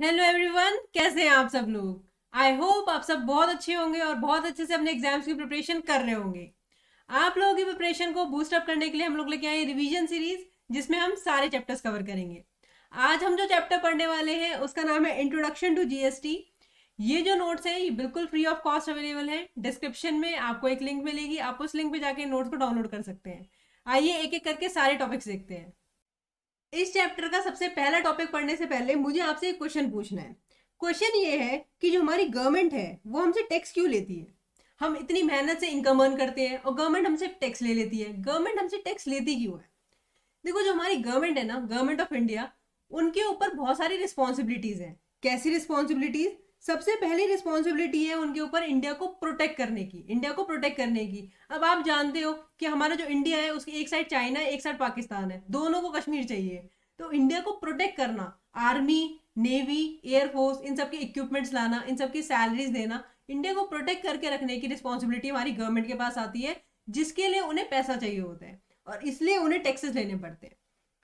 Hello everyone, कैसे हैं आप सब लोग। आई होप आप सब बहुत अच्छे होंगे और बहुत अच्छे से अपने एग्जाम्स की प्रिपरेशन कर रहे होंगे। आप लोगों की प्रिपरेशन को बूस्ट अप करने के लिए हम लोग लेके आए रिवीजन सीरीज, जिसमें हम सारे चैप्टर्स कवर करेंगे। आज हम जो चैप्टर पढ़ने वाले हैं उसका नाम है इंट्रोडक्शन टू जीएसटी। ये जो नोट्स है ये बिल्कुल फ्री ऑफ कॉस्ट अवेलेबल है। डिस्क्रिप्शन में आपको एक लिंक मिलेगी, आप उस लिंक पे जाके नोट्स को डाउनलोड कर सकते हैं। आइए एक एक करके सारे टॉपिक्स देखते हैं। इस चैप्टर का सबसे पहला टॉपिक पढ़ने से पहले मुझे आपसे एक क्वेश्चन पूछना है। क्वेश्चन ये है कि जो हमारी गवर्नमेंट है वो हमसे टैक्स क्यों लेती है। हम इतनी मेहनत से इनकम अर्न करते हैं और गवर्नमेंट हमसे टैक्स ले लेती है। गवर्नमेंट हमसे टैक्स लेती क्यों है? देखो, जो हमारी गवर्नमेंट है ना, गवर्नमेंट ऑफ इंडिया, उनके ऊपर बहुत सारी रिस्पॉन्सिबिलिटीज हैं। कैसी रिस्पॉन्सिबिलिटीज? सबसे पहली रिस्पॉन्सिबिलिटी है उनके ऊपर इंडिया को प्रोटेक्ट करने की। इंडिया को प्रोटेक्ट करने की। अब आप जानते हो कि हमारा जो इंडिया है उसकी एक साइड चाइना है, एक साइड पाकिस्तान है, दोनों को कश्मीर चाहिए। तो इंडिया को प्रोटेक्ट करना, आर्मी, नेवी, एयरफोर्स, इन सब के इक्विपमेंट्स लाना, इन सब की सैलरीज देना, इंडिया को प्रोटेक्ट करके रखने की रिस्पॉन्सिबिलिटी हमारी गवर्नमेंट के पास आती है, जिसके लिए उन्हें पैसा चाहिए होता है और इसलिए उन्हें टैक्सेस लेने पड़ते हैं।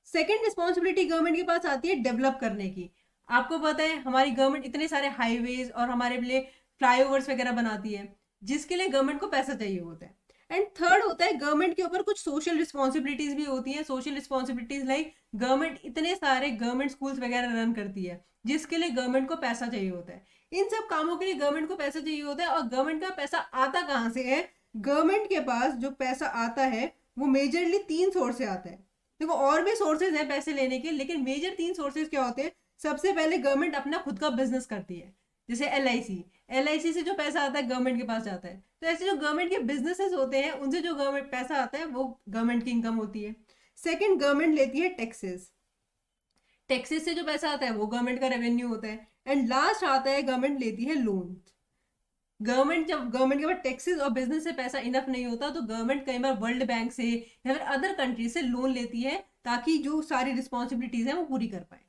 सेकेंड रिस्पॉन्सिबिलिटी गवर्नमेंट के पास आती है डेवलप करने की। आपको पता है हमारी गवर्नमेंट इतने सारे हाईवेज और हमारे लिए फ्लाईओवर्स वगैरह बनाती है, जिसके लिए गवर्नमेंट को पैसा चाहिए होता है। एंड थर्ड होता है गवर्नमेंट के ऊपर कुछ सोशल रिस्पॉन्सिबिलिटीज भी होती हैं। सोशल रिस्पॉन्सिबिलिटीज लाइक गवर्नमेंट इतने सारे गवर्नमेंट स्कूल्स वगैरह रन करती है, जिसके लिए गवर्नमेंट को पैसा चाहिए होता है। इन सब कामों के लिए गवर्नमेंट को पैसा चाहिए होता है। और गवर्नमेंट का पैसा आता कहाँ से है? गवर्नमेंट के पास जो पैसा आता है वो मेजरली तीन सोर्स से आता है। देखो, और भी सोर्सेज हैं पैसे लेने के, लेकिन मेजर तीन सोर्सेज क्या होते हैं? सबसे पहले गवर्नमेंट अपना खुद का बिजनेस करती है, जैसे L I C. L I सी से जो पैसा आता है गवर्नमेंट के पास जाता है। तो ऐसे जो गवर्नमेंट के बिजनेसेस होते हैं उनसे जो गवर्नमेंट पैसा आता है वो गवर्नमेंट की इनकम होती है। सेकंड, गवर्नमेंट लेती है टैक्सेस। टैक्सेस से जो पैसा आता है वो गवर्नमेंट का रेवेन्यू होता है। एंड लास्ट आता है गवर्नमेंट लेती है लोन। गवर्नमेंट, जब गवर्नमेंट के पास टैक्सेस और बिजनेस से पैसा इनफ नहीं होता तो गवर्नमेंट कई बार वर्ल्ड बैंक से या फिर अदर कंट्री से लोन लेती है, ताकि जो सारी रिस्पॉन्सिबिलिटीज हैं वो पूरी कर पाए।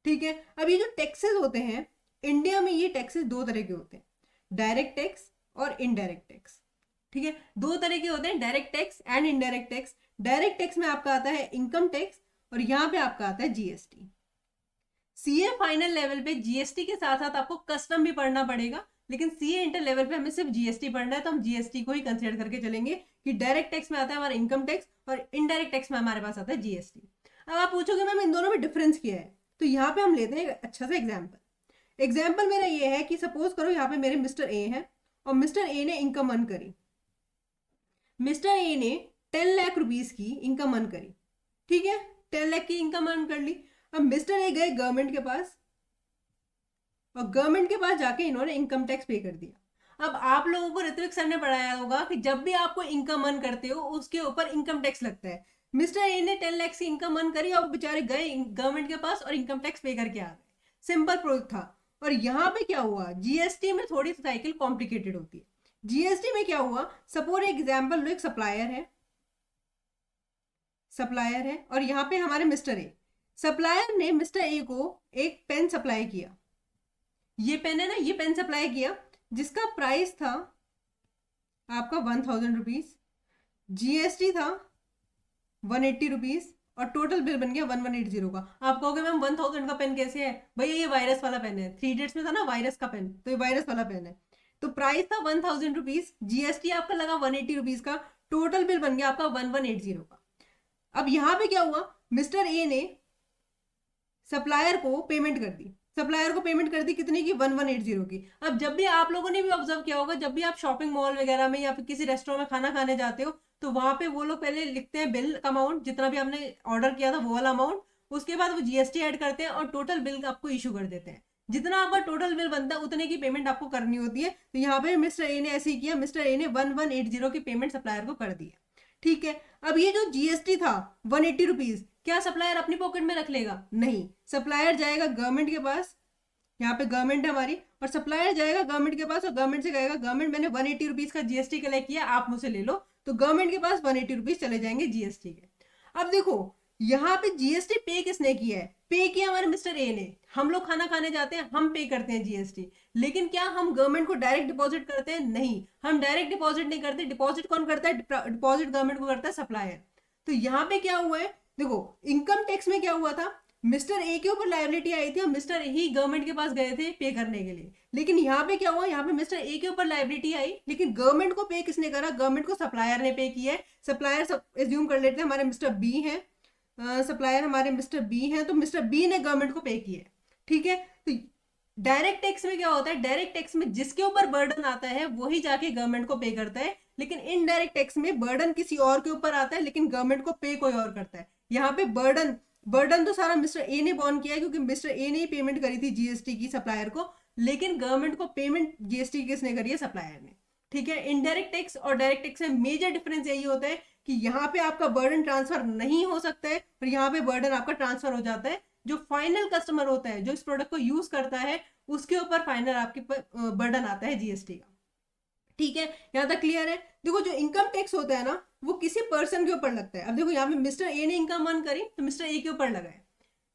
ठीक है। अब ये जो टैक्सेस होते हैं, इंडिया में ये टैक्सेस दो तरह के होते हैं, डायरेक्ट टैक्स और इनडायरेक्ट टैक्स। ठीक है, दो तरह के होते हैं, direct tax and indirect tax. Direct tax में आपका आता है इनकम टैक्स और यहाँ पे आपका आता है जीएसटी। सीए फाइनल लेवल पे जीएसटी के साथ साथ आपको कस्टम भी पढ़ना पड़ेगा, लेकिन सीए इंटर लेवल पे हमें सिर्फ जीएसटी पढ़ना है, तो हम जीएसटी को ही कंसिडर करके चलेंगे कि डायरेक्ट टैक्स में आता है हमारा इनकम टैक्स और इनडायरेक्ट टैक्स में हमारे पास आता है जीएसटी। अब आप पूछोगे मैम इन दोनों में डिफरेंस क्या है, तो यहाँ पे हम लेते हैं एक अच्छा सा एग्जाम्पल। एग्जाम्पल मेरा ये है कि सपोज करो यहाँ पे मेरे मिस्टर ए है और मिस्टर ए ने इनकम अर्न करी। मिस्टर ए ने 10 लाख रुपीज की इनकम अर्न करी। ठीक है, 10 लाख की इनकम अर्न कर ली। अब मिस्टर ए गए गवर्नमेंट के पास और गवर्नमेंट के पास जाके इन्होंने इनकम टैक्स पे कर दिया। अब आप लोगों को ऋत्विक सर ने पढ़ाया होगा कि जब भी आपको इनकम अर्न करते हो उसके ऊपर इनकम टैक्स लगता है। मिस्टर ए ने 10 लाख की इनकम अर्न करी और बेचारे गए गवर्नमेंट के पास और इनकम टैक्स पे करके आ गए। सिंपल प्रोसेस था। और यहाँ पे क्या हुआ, जीएसटी में थोड़ी साइकिल कॉम्प्लिकेटेड होती है। जीएसटी में क्या हुआ, सपोज एग्जाम्पल लो, एक सप्लायर है, सप्लायर है और यहाँ पे हमारे मिस्टर ए। सप्लायर ने मिस्टर ए को एक पेन सप्लाई किया। ये पेन है ना, ये पेन सप्लाई किया, जिसका प्राइस था आपका 1000 रुपीज। जीएसटी था 180 रुपीज और टोटल बिल बन गया 1180 का। आप कहोगे मैम 1000 का पेन कैसे है? भैया ये वायरस वाला पेन है, 3 इडियट्स में था ना वायरस का पेन, तो ये वायरस वाला पेन है। तो प्राइस था 1000 रुपीज, जीएसटी आपका लगा 180 रुपीज का, टोटल बिल बन गया आपका 1180 का। अब यहाँ पे क्या हुआ, मिस्टर ए ने सप्लायर को पेमेंट कर दी। सप्लायर को पेमेंट कर दी कितने की? 1180 की। अब जब भी आप लोगों ने भी ऑब्जर्व किया होगा, जब भी आप शॉपिंग मॉल वगैरह में या फिर किसी रेस्टोरेंट में खाना खाने जाते हो तो वहां पे वो लोग पहले लिखते हैं बिल का अमाउंट, जितना भी आपने ऑर्डर किया था वो वाला अमाउंट। उसके बाद वो जीएसटी ऐड करते हैं और टोटल बिल आपको इशू कर देते हैं। जितना आपका टोटल बिल बनता है उतने की पेमेंट आपको करनी होती है। तो यहाँ पे मिस्टर ए ने ऐसे ही किया, मिस्टर ए ने 1180 की पेमेंट सप्लायर को कर दी है। ठीक है। अब ये जो जीएसटी था 180 रुपीज, क्या सप्लायर अपनी पॉकेट में रख लेगा? नहीं, सप्लायर जाएगा गवर्नमेंट के पास। यहाँ पे गवर्नमेंट है हमारी और सप्लायर जाएगा गवर्नमेंट के पास और गवर्नमेंट से कहेगा गवर्नमेंट मैंने 180 रुपीज का जीएसटी कलेक्ट किया, आप मुझसे ले लो। तो गवर्नमेंट के पास 180 रुपीज चले जाएंगे जीएसटी के। अब देखो, यहाँ पे जीएसटी पे किसने किया है? पे किया हमारे मिस्टर ए ने। हम लोग खाना खाने जाते हैं, हम पे करते हैं जीएसटी, लेकिन क्या हम गवर्नमेंट को डायरेक्ट डिपॉजिट करते हैं? नहीं, हम डायरेक्ट डिपॉजिट नहीं करते। डिपॉजिट कौन करता है? डिपॉजिट गवर्नमेंट को करता है सप्लायर। तो यहाँ पे क्या हुआ है, देखो इनकम टैक्स में क्या हुआ था, मिस्टर ए के ऊपर लायबिलिटी आई थी और मिस्टर ए ही गवर्नमेंट के पास गए थे पे करने के लिए। लेकिन यहाँ पे क्या हुआ, यहाँ पे मिस्टर ए के ऊपर लायबिलिटी आई, लेकिन गवर्नमेंट को पे किसने करा, गवर्नमेंट को सप्लायर ने पे किया है। सप्लायर एज्यूम कर लेते हैं हमारे मिस्टर बी हैं, सप्लायर हमारे मिस्टर बी हैं, तो मिस्टर बी ने गवर्नमेंट को पे किया है। ठीक है, तो डायरेक्ट टैक्स में क्या होता है, डायरेक्ट टैक्स में जिसके ऊपर बर्डन आता है वही जाके गवर्नमेंट को पे करता है। लेकिन इनडायरेक्ट टैक्स में बर्डन किसी और के ऊपर आता है लेकिन गवर्नमेंट को पे कोई और करता है। यहाँ पे बर्डन तो सारा मिस्टर ए ने बॉर्न किया है क्योंकि मिस्टर ए ने ही पेमेंट करी थी जीएसटी की सप्लायर को, लेकिन गवर्नमेंट को पेमेंट जीएसटी किसने करी है, सप्लायर ने। ठीक है, इनडायरेक्ट टैक्स और डायरेक्ट टैक्स में मेजर डिफरेंस यही होता है कि यहाँ पे आपका बर्डन ट्रांसफर नहीं हो सकता है और यहाँ पे बर्डन आपका ट्रांसफर हो जाता है। जो फाइनल कस्टमर होता है, जो इस प्रोडक्ट को यूज करता है, उसके ऊपर फाइनल आपके बर्डन आता है जीएसटी का। ठीक है, यहाँ तक क्लियर है। देखो जो इनकम टैक्स होता है ना, वो किसी पर्सन के ऊपर लगता है। अब देखो यहाँ पे मिस्टर ए ने इनकम अर्न करी तो मिस्टर ए के ऊपर लगा है।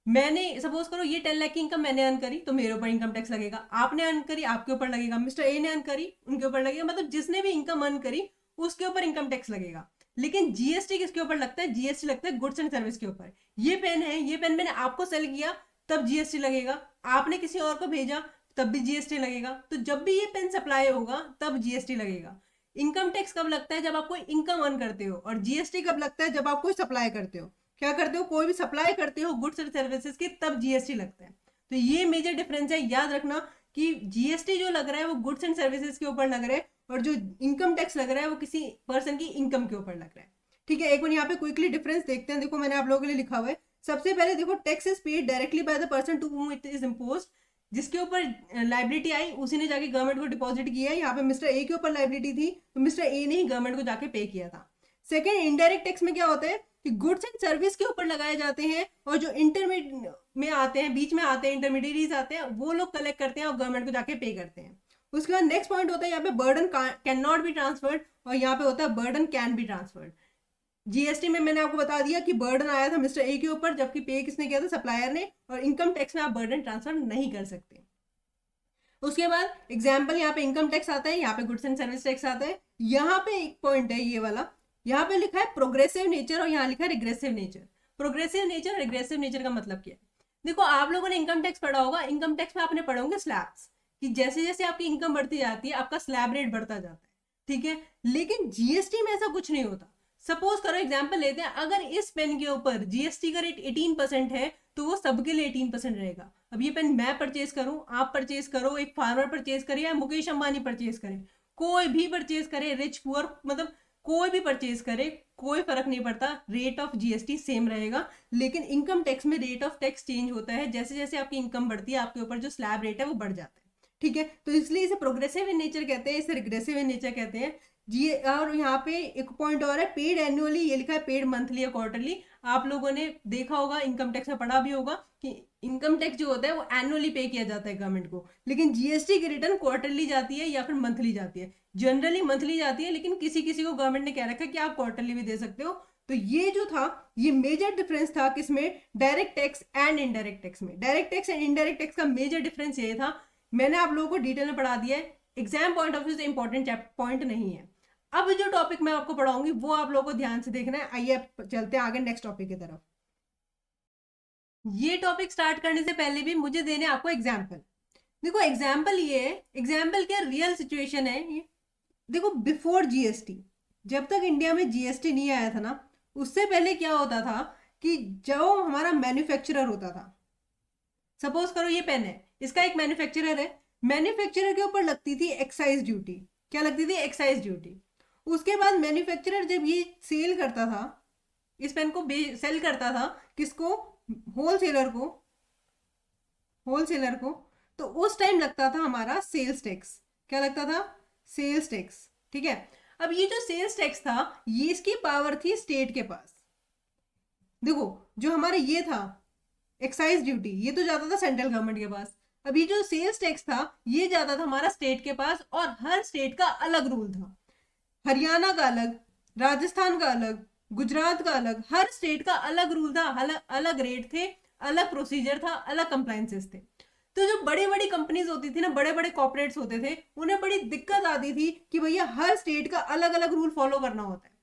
मैंने सपोज करो ये 10 लाख की इनकम मैंने अर्न करी तो मेरे ऊपर इनकम टैक्स लगेगा, आपने अर्न करी आपके ऊपर लगेगा, मिस्टर ए ने अर्न करी उनके ऊपर लगेगा, मतलब जिसने भी इनकम अर्न करी उसके ऊपर इनकम टैक्स लगेगा। लेकिन जीएसटी किसके ऊपर लगता है, जीएसटी लगता है गुड्स एंड सर्विस के ऊपर। ये पेन है, ये पेन मैंने आपको सेल किया तब जीएसटी लगेगा, आपने किसी और को भेजा तब भी जीएसटी लगेगा। तो जब भी ये पेन सप्लाई होगा तब जीएसटी लगेगा। इनकम टैक्स कब लगता है, जब आप कोई इनकम अर्न करते हो, और जीएसटी कब लगता है, जब आप कोई सप्लाई करते हो। क्या करते हो, कोई भी सप्लाई करते हो गुड्स एंड सर्विसेज की, तब जीएसटी लगता है। तो ये मेजर डिफरेंस है, याद रखना कि जीएसटी जो लग रहा है वो गुड्स एंड सर्विसेज के ऊपर लग रहा है और जो इनकम टैक्स लग रहा है वो किसी पर्सन की इनकम के ऊपर लग रहा है। ठीक है, एक बार यहाँ पे क्विकली डिफरेंस देखते हैं। देखो मैंने आप लोगों के लिए लिखा हुआ है। सबसे पहले देखो, tax is paid directly by the person to whom it is imposed. जिसके ऊपर लाइबिलिटी आई उसी ने जाके गवर्नमेंट को डिपॉजिट किया है। यहाँ पे मिस्टर ए के ऊपर लाइबिलिटी थी तो मिस्टर ए ने ही गवर्नमेंट को जाके पे किया था। सेकेंड, इनडायरेक्ट टैक्स में क्या होता है कि गुड्स एंड सर्विस के ऊपर लगाए जाते हैं और जो इंटरमीडिएट में आते हैं, बीच में आते हैं, इंटरमीडिएरीज आते हैं, वो लोग कलेक्ट करते हैं और गवर्नमेंट को जाके पे करते हैं। उसके बाद नेक्स्ट पॉइंट होता है यहाँ पे burden can not be transferred, और यहाँ पे होता है burden can be transferred. GST में मैंने आपको बता दिया कि बर्डन आया था मिस्टर ए के ऊपर, जबकि पे किसने किया था, सप्लायर ने। और इनकम टैक्स में आप बर्डन ट्रांसफर नहीं कर सकते। उसके बाद एग्जाम्पल, यहाँ पे इनकम टैक्स आता है, यहाँ पे गुड्स एंड सर्विस टैक्स आता है। यहाँ पे एक पॉइंट है ये वाला, यहाँ पे लिखा है प्रोग्रेसिव नेचर और यहाँ लिखा है regressive nature. Progressive nature, regressive nature का मतलब क्या है, देखो आप लोगों ने इनकम टैक्स पढ़ा होगा। इनकम टैक्स में आपने पढ़े होंगे स्लैब्स, कि जैसे जैसे आपकी इनकम बढ़ती जाती है आपका स्लैब रेट बढ़ता जाता है। ठीक है, लेकिन जीएसटी में ऐसा कुछ नहीं होता। सपोज करो एग्जाम्पल लेते हैं, अगर इस पेन के ऊपर जीएसटी का रेट 18% है तो वो सबके लिए 18% रहेगा। अब ये पेन मैं परचेज करूं, आप परचेज करो, एक फार्मर परचेज करे या मुकेश अंबानी परचेज करे, कोई भी परचेज करे, रिच पुअर मतलब कोई भी परचेज करे, कोई फर्क नहीं पड़ता, रेट ऑफ जीएसटी सेम रहेगा। लेकिन इनकम टैक्स में रेट ऑफ टैक्स चेंज होता है, जैसे जैसे आपकी इनकम बढ़ती है आपके ऊपर जो स्लैब रेट है वो बढ़ जाता है। ठीक है, तो इसलिए इसे प्रोग्रेसिव इन नेचर कहते हैं, इसे रिग्रेसिव इन नेचर कहते हैं जी। और यहाँ पे एक पॉइंट और है, पेड एनुअली, ये लिखा है पेड मंथली या क्वार्टरली। आप लोगों ने देखा होगा, इनकम टैक्स में पढ़ा भी होगा कि इनकम टैक्स जो होता है वो एनुअली पे किया जाता है गवर्नमेंट को, लेकिन जीएसटी की रिटर्न क्वार्टरली जाती है या फिर मंथली जाती है। जनरली मंथली जाती है, लेकिन किसी किसी को गवर्नमेंट ने कह रखा है कि आप क्वार्टरली भी दे सकते हो। तो ये जो था, ये मेजर डिफरेंस था किसमें, direct tax and indirect tax में। Direct tax and indirect tax का मेजर डिफरेंस ये था, मैंने आप लोगों को डिटेल में पढ़ा दिया है। एग्जाम पॉइंट ऑफ व्यू से इंपॉर्टेंट पॉइंट नहीं है। अब जो टॉपिक मैं आपको पढ़ाऊंगी वो आप लोगों को ध्यान से देखना है। आइए चलते हैं आगे नेक्स्ट टॉपिक की तरफ। ये टॉपिक स्टार्ट करने से पहले भी मुझे देने आपको एग्जाम्पल। देखो एग्जाम्पल ये है, एग्जाम्पल क्या रियल सिचुएशन है ये। देखो बिफोर जीएसटी, जब तक इंडिया में जीएसटी नहीं आया था ना, उससे पहले क्या होता था कि जो हमारा मैन्युफैक्चरर होता था, सपोज करो ये पेन है, इसका एक मैन्युफैक्चरर है, मैन्युफैक्चरर के ऊपर लगती थी एक्साइज ड्यूटी। क्या लगती थी, एक्साइज ड्यूटी। उसके बाद मैन्युफैक्चरर जब ये सेल करता था, इस पेन को सेल करता था किसको, होलसेलर को, होलसेलर को, तो उस टाइम लगता था हमारा सेल्स टैक्स। क्या लगता था, सेल्स टैक्स। ठीक है, अब ये जो सेल्स टैक्स था ये इसकी पावर थी स्टेट के पास। देखो जो हमारा ये था एक्साइज ड्यूटी, ये तो जाता था सेंट्रल गवर्नमेंट के पास। अब ये जो सेल्स टैक्स था ये जाता था हमारा स्टेट के पास, और हर स्टेट का अलग रूल था। हरियाणा का अलग, राजस्थान का अलग, गुजरात का अलग, हर स्टेट का अलग रूल था, अलग अलग रेट थे, अलग प्रोसीजर था, अलग कंप्लायंसेस थे। तो जो बड़ी बड़ी कंपनीज होती थी ना, बड़े बड़े कॉर्पोरेट्स होते थे, उन्हें बड़ी दिक्कत आती थी कि भैया हर स्टेट का अलग अलग रूल फॉलो करना होता है।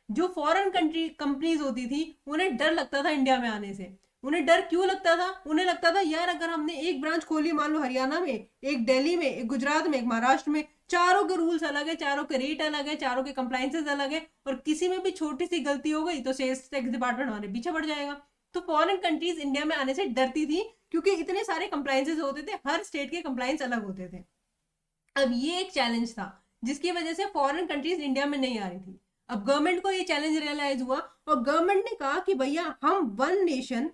जो फॉरेन कंट्री कंपनीज होती थी उन्हें डर लगता था इंडिया में आने से, उन्हें डर क्यों लगता था? उन्हें लगता था यार अगर हमने एक ब्रांच खोली मान लो हरियाणा में, एक दिल्ली में, एक गुजरात में, एक महाराष्ट्र में, चारों के रूल्स अलग है, चारों के रेट अलग है, चारों के कंप्लाइंसेस अलग है, और किसी में भी छोटी सी गलती हो गई तो सेल्स टैक्स डिपार्टमेंट हमारे पीछे पड़ जाएगा। तो फॉरेन कंट्रीज इंडिया में आने से डरती थी क्योंकि इतने सारे कंप्लाइंसेस होते थे, हर स्टेट के कंप्लाइंस अलग होते थे। अब ये एक चैलेंज था जिसकी वजह से फॉरेन कंट्रीज इंडिया में नहीं आ रही थी। अब गवर्नमेंट को ये चैलेंज रियलाइज हुआ और गवर्नमेंट ने कहा कि भैया हम वन नेशन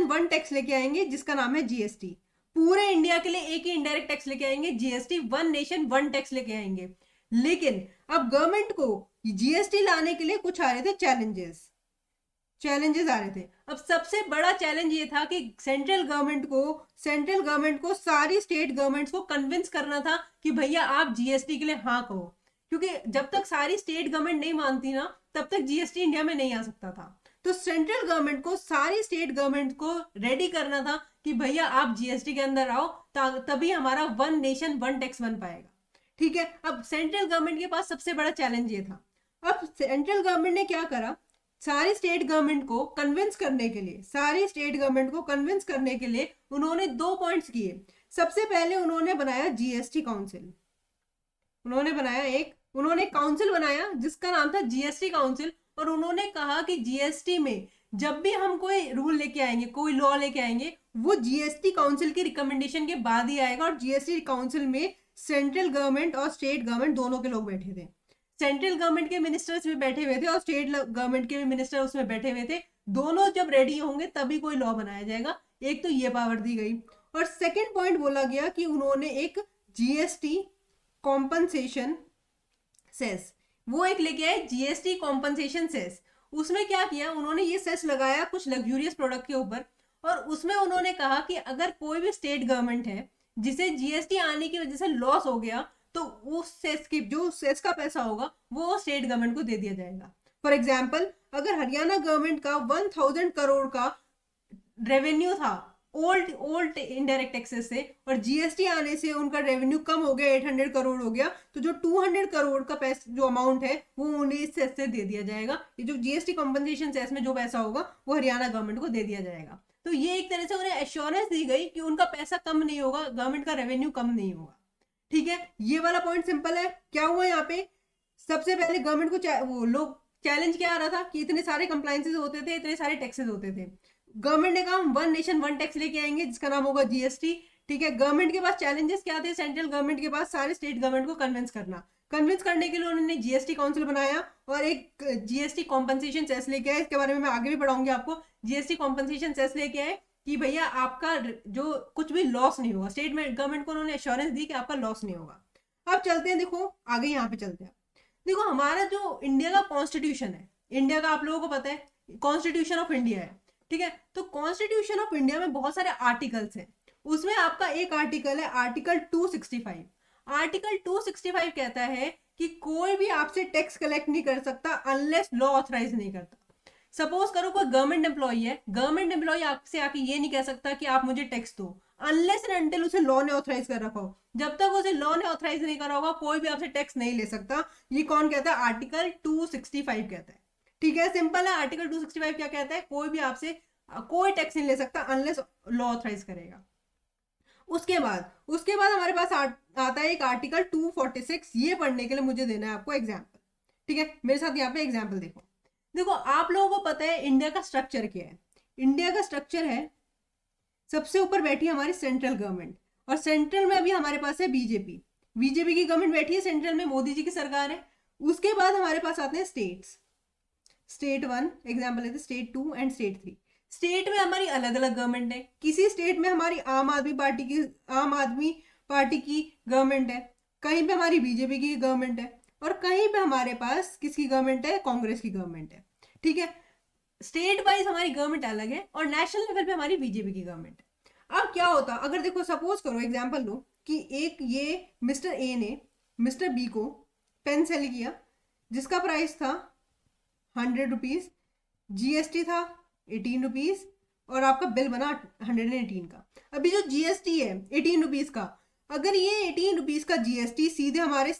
वन टैक्स लेके आएंगे जिसका नाम है जीएसटी। पूरे इंडिया के लिए एक ही इनडायरेक्ट टैक्स लेके आएंगे, GST, one nation one tax लेके आएंगे। लेकिन अब गवर्नमेंट को जीएसटी लाने के लिए कुछ आ रहे थे चैलेंजेस आ रहे थे। अब सबसे बड़ा चैलेंज ये था कि सेंट्रल गवर्नमेंट को सारी स्टेट गवर्नमेंट्स को कन्विंस करना था कि भैया आप जीएसटी के लिए हाँ कहो, क्योंकि जब तक सारी स्टेट गवर्नमेंट नहीं मानती ना तब तक जीएसटी इंडिया में नहीं आ सकता था। तो सेंट्रल गवर्नमेंट को सारी स्टेट गवर्नमेंट को रेडी करना था कि भैया आप जीएसटी के अंदर आओ, तभी हमारा वन नेशन वन टैक्स बन पाएगा। ठीक है, अब सेंट्रल गवर्नमेंट के पास सबसे बड़ा चैलेंज ये था। अब सेंट्रल गवर्नमेंट ने क्या करा, सारी स्टेट गवर्नमेंट को कन्विंस करने के लिए उन्होंने 2 पॉइंट्स किए। सबसे पहले उन्होंने बनाया जीएसटी काउंसिल। उन्होंने काउंसिल बनाया जिसका नाम था जीएसटी काउंसिल, और उन्होंने कहा कि जीएसटी में जब भी हम कोई रूल लेके आएंगे, कोई लॉ लेके आएंगे, वो जीएसटी काउंसिल की रिकमेंडेशन के बाद ही आएगा। और जीएसटी काउंसिल में सेंट्रल गवर्नमेंट और स्टेट गवर्नमेंट दोनों के लोग बैठे थे। सेंट्रल गवर्नमेंट के मिनिस्टर्स भी बैठे हुए थे और स्टेट गवर्नमेंट के भी मिनिस्टर उसमें बैठे हुए थे। दोनों जब रेडी होंगे तभी कोई लॉ बनाया जाएगा। एक तो ये पावर दी गई, और सेकंड पॉइंट बोला गया कि उन्होंने एक जीएसटी कॉम्पनसेशन सेस, वो एक लेके आए जीएसटी कॉम्पनसेशन सेस। उसमें क्या किया, उन्होंने ये सेस लगाया कुछ लग्जूरियस प्रोडक्ट के ऊपर, और उसमें उन्होंने कहा कि अगर कोई भी स्टेट गवर्नमेंट है जिसे जीएसटी आने की वजह से लॉस हो गया तो उस सेस की जो सेस का पैसा होगा वो स्टेट गवर्नमेंट को दे दिया जाएगा। फॉर एग्जाम्पल, अगर हरियाणा गवर्नमेंट का 1000 करोड़ का रेवेन्यू था ओल्ड इनडायरेक्ट टैक्सेस से, और जीएसटी आने से उनका रेवेन्यू कम हो गया, 800 करोड़ हो गया, तो जो 200 करोड़ का पैसा जो अमाउंट है वो उन्हें इस सेस से दे दिया जाएगा। ये जो जीएसटी कॉम्पनसेशन सेस में जो पैसा होगा वो हरियाणा गवर्नमेंट को दे दिया जाएगा। तो ये एक तरह से उन्हें एश्योरेंस दी गई कि उनका पैसा कम नहीं होगा, गवर्नमेंट का रेवेन्यू कम नहीं होगा। ठीक है, ये वाला पॉइंट सिंपल है। क्या हुआ यहाँ पे, सबसे पहले गवर्नमेंट को वो लोग चैलेंज क्या आ रहा था कि इतने सारे कंप्लायंसेस होते थे, इतने सारे टैक्सेस होते थे। गवर्नमेंट ने कहा हम वन नेशन वन टैक्स लेके आएंगे जिसका नाम होगा जीएसटी। ठीक है, गवर्नमेंट के पास चैलेंजेस क्या थे, सेंट्रल गवर्नमेंट के पास सारे स्टेट गवर्नमेंट को कन्विंस करने के लिए उन्होंने जीएसटी काउंसिल बनाया और एक जीएसटी कॉम्पनसेशन सेस लेके आए। इसके बारे में मैं आगे भी पढ़ाऊंगी आपको। जीएसटी कॉम्पनसेशन सेस लेके आए कि भैया आपका जो कुछ भी लॉस नहीं होगा, स्टेट में गवर्नमेंट को उन्होंने एश्योरेंस दी कि आपका लॉस नहीं होगा। अब चलते हैं, देखो आगे यहाँ पे चलते हैं। देखो हमारा जो इंडिया का कॉन्स्टिट्यूशन है, इंडिया का आप लोगों को पता है कॉन्स्टिट्यूशन ऑफ इंडिया है। ठीक है, तो कॉन्स्टिट्यूशन ऑफ इंडिया में बहुत सारे आर्टिकल्स हैं। उसमें आपका एक आर्टिकल है आर्टिकल 265। आर्टिकल 265 कहता है कि कोई भी आपसे टैक्स कलेक्ट नहीं कर सकता अनलेस लॉ ऑथराइज नहीं करता। सपोज करो कोई गवर्नमेंट एम्प्लॉई है, गवर्नमेंट एम्प्लॉई आपसे आके ये नहीं कह सकता कि आप मुझे टैक्स दो अनलेस एंड अनटिल उसे लॉ ने ऑथराइज कर रखा हो। जब तक उसे लॉ ने ऑथराइज नहीं करा होगा कोई भी आपसे टैक्स नहीं ले सकता। ये कौन कहता है, आर्टिकल 265 कहता है। ठीक है, सिंपल है। आर्टिकल 265 क्या कहता है, कोई भी आपसे कोई टैक्स नहीं ले सकता अनलेस लॉ ऑथराइज करेगा। उसके बाद हमारे पास आता है एक आर्टिकल 246। ये पढ़ने के लिए मुझे देना है आपको एग्जाम्पल। ठीक है, मेरे साथ यहाँ पे एग्जाम्पल देखो आप लोगों को पता है इंडिया का स्ट्रक्चर क्या है। इंडिया का स्ट्रक्चर है, सबसे ऊपर बैठी है हमारी सेंट्रल गवर्नमेंट, और सेंट्रल में अभी हमारे पास है बीजेपी की गवर्नमेंट बैठी है सेंट्रल में, मोदी जी की सरकार है। उसके बाद हमारे पास आते हैं स्टेट्स। स्टेट 1 एग्जाम्पल लेते, स्टेट 2 एंड स्टेट 3। स्टेट में हमारी अलग अलग गवर्नमेंट है। किसी स्टेट में हमारी आम आदमी पार्टी की गवर्नमेंट है, कहीं पे हमारी बीजेपी की गवर्नमेंट है, और कहीं पे हमारे पास किसकी गवर्नमेंट है, कांग्रेस की गवर्नमेंट है। ठीक है, स्टेट वाइज हमारी गवर्नमेंट अलग है और नेशनल लेवल पे हमारी बीजेपी की गवर्नमेंट है। अब क्या होता, अगर देखो सपोज करो एग्जाम्पल लो कि एक ये मिस्टर ए ने मिस्टर बी को पेन सेल किया जिसका प्राइस था 100 रुपीज, जीएसटी था 18 रुपीज, और आपका बिल बना 118 का। अभी जो जीएसटी है 18 रुपीज का, अगर ये 18 रुपीज का जीएसटी सीधे हमारे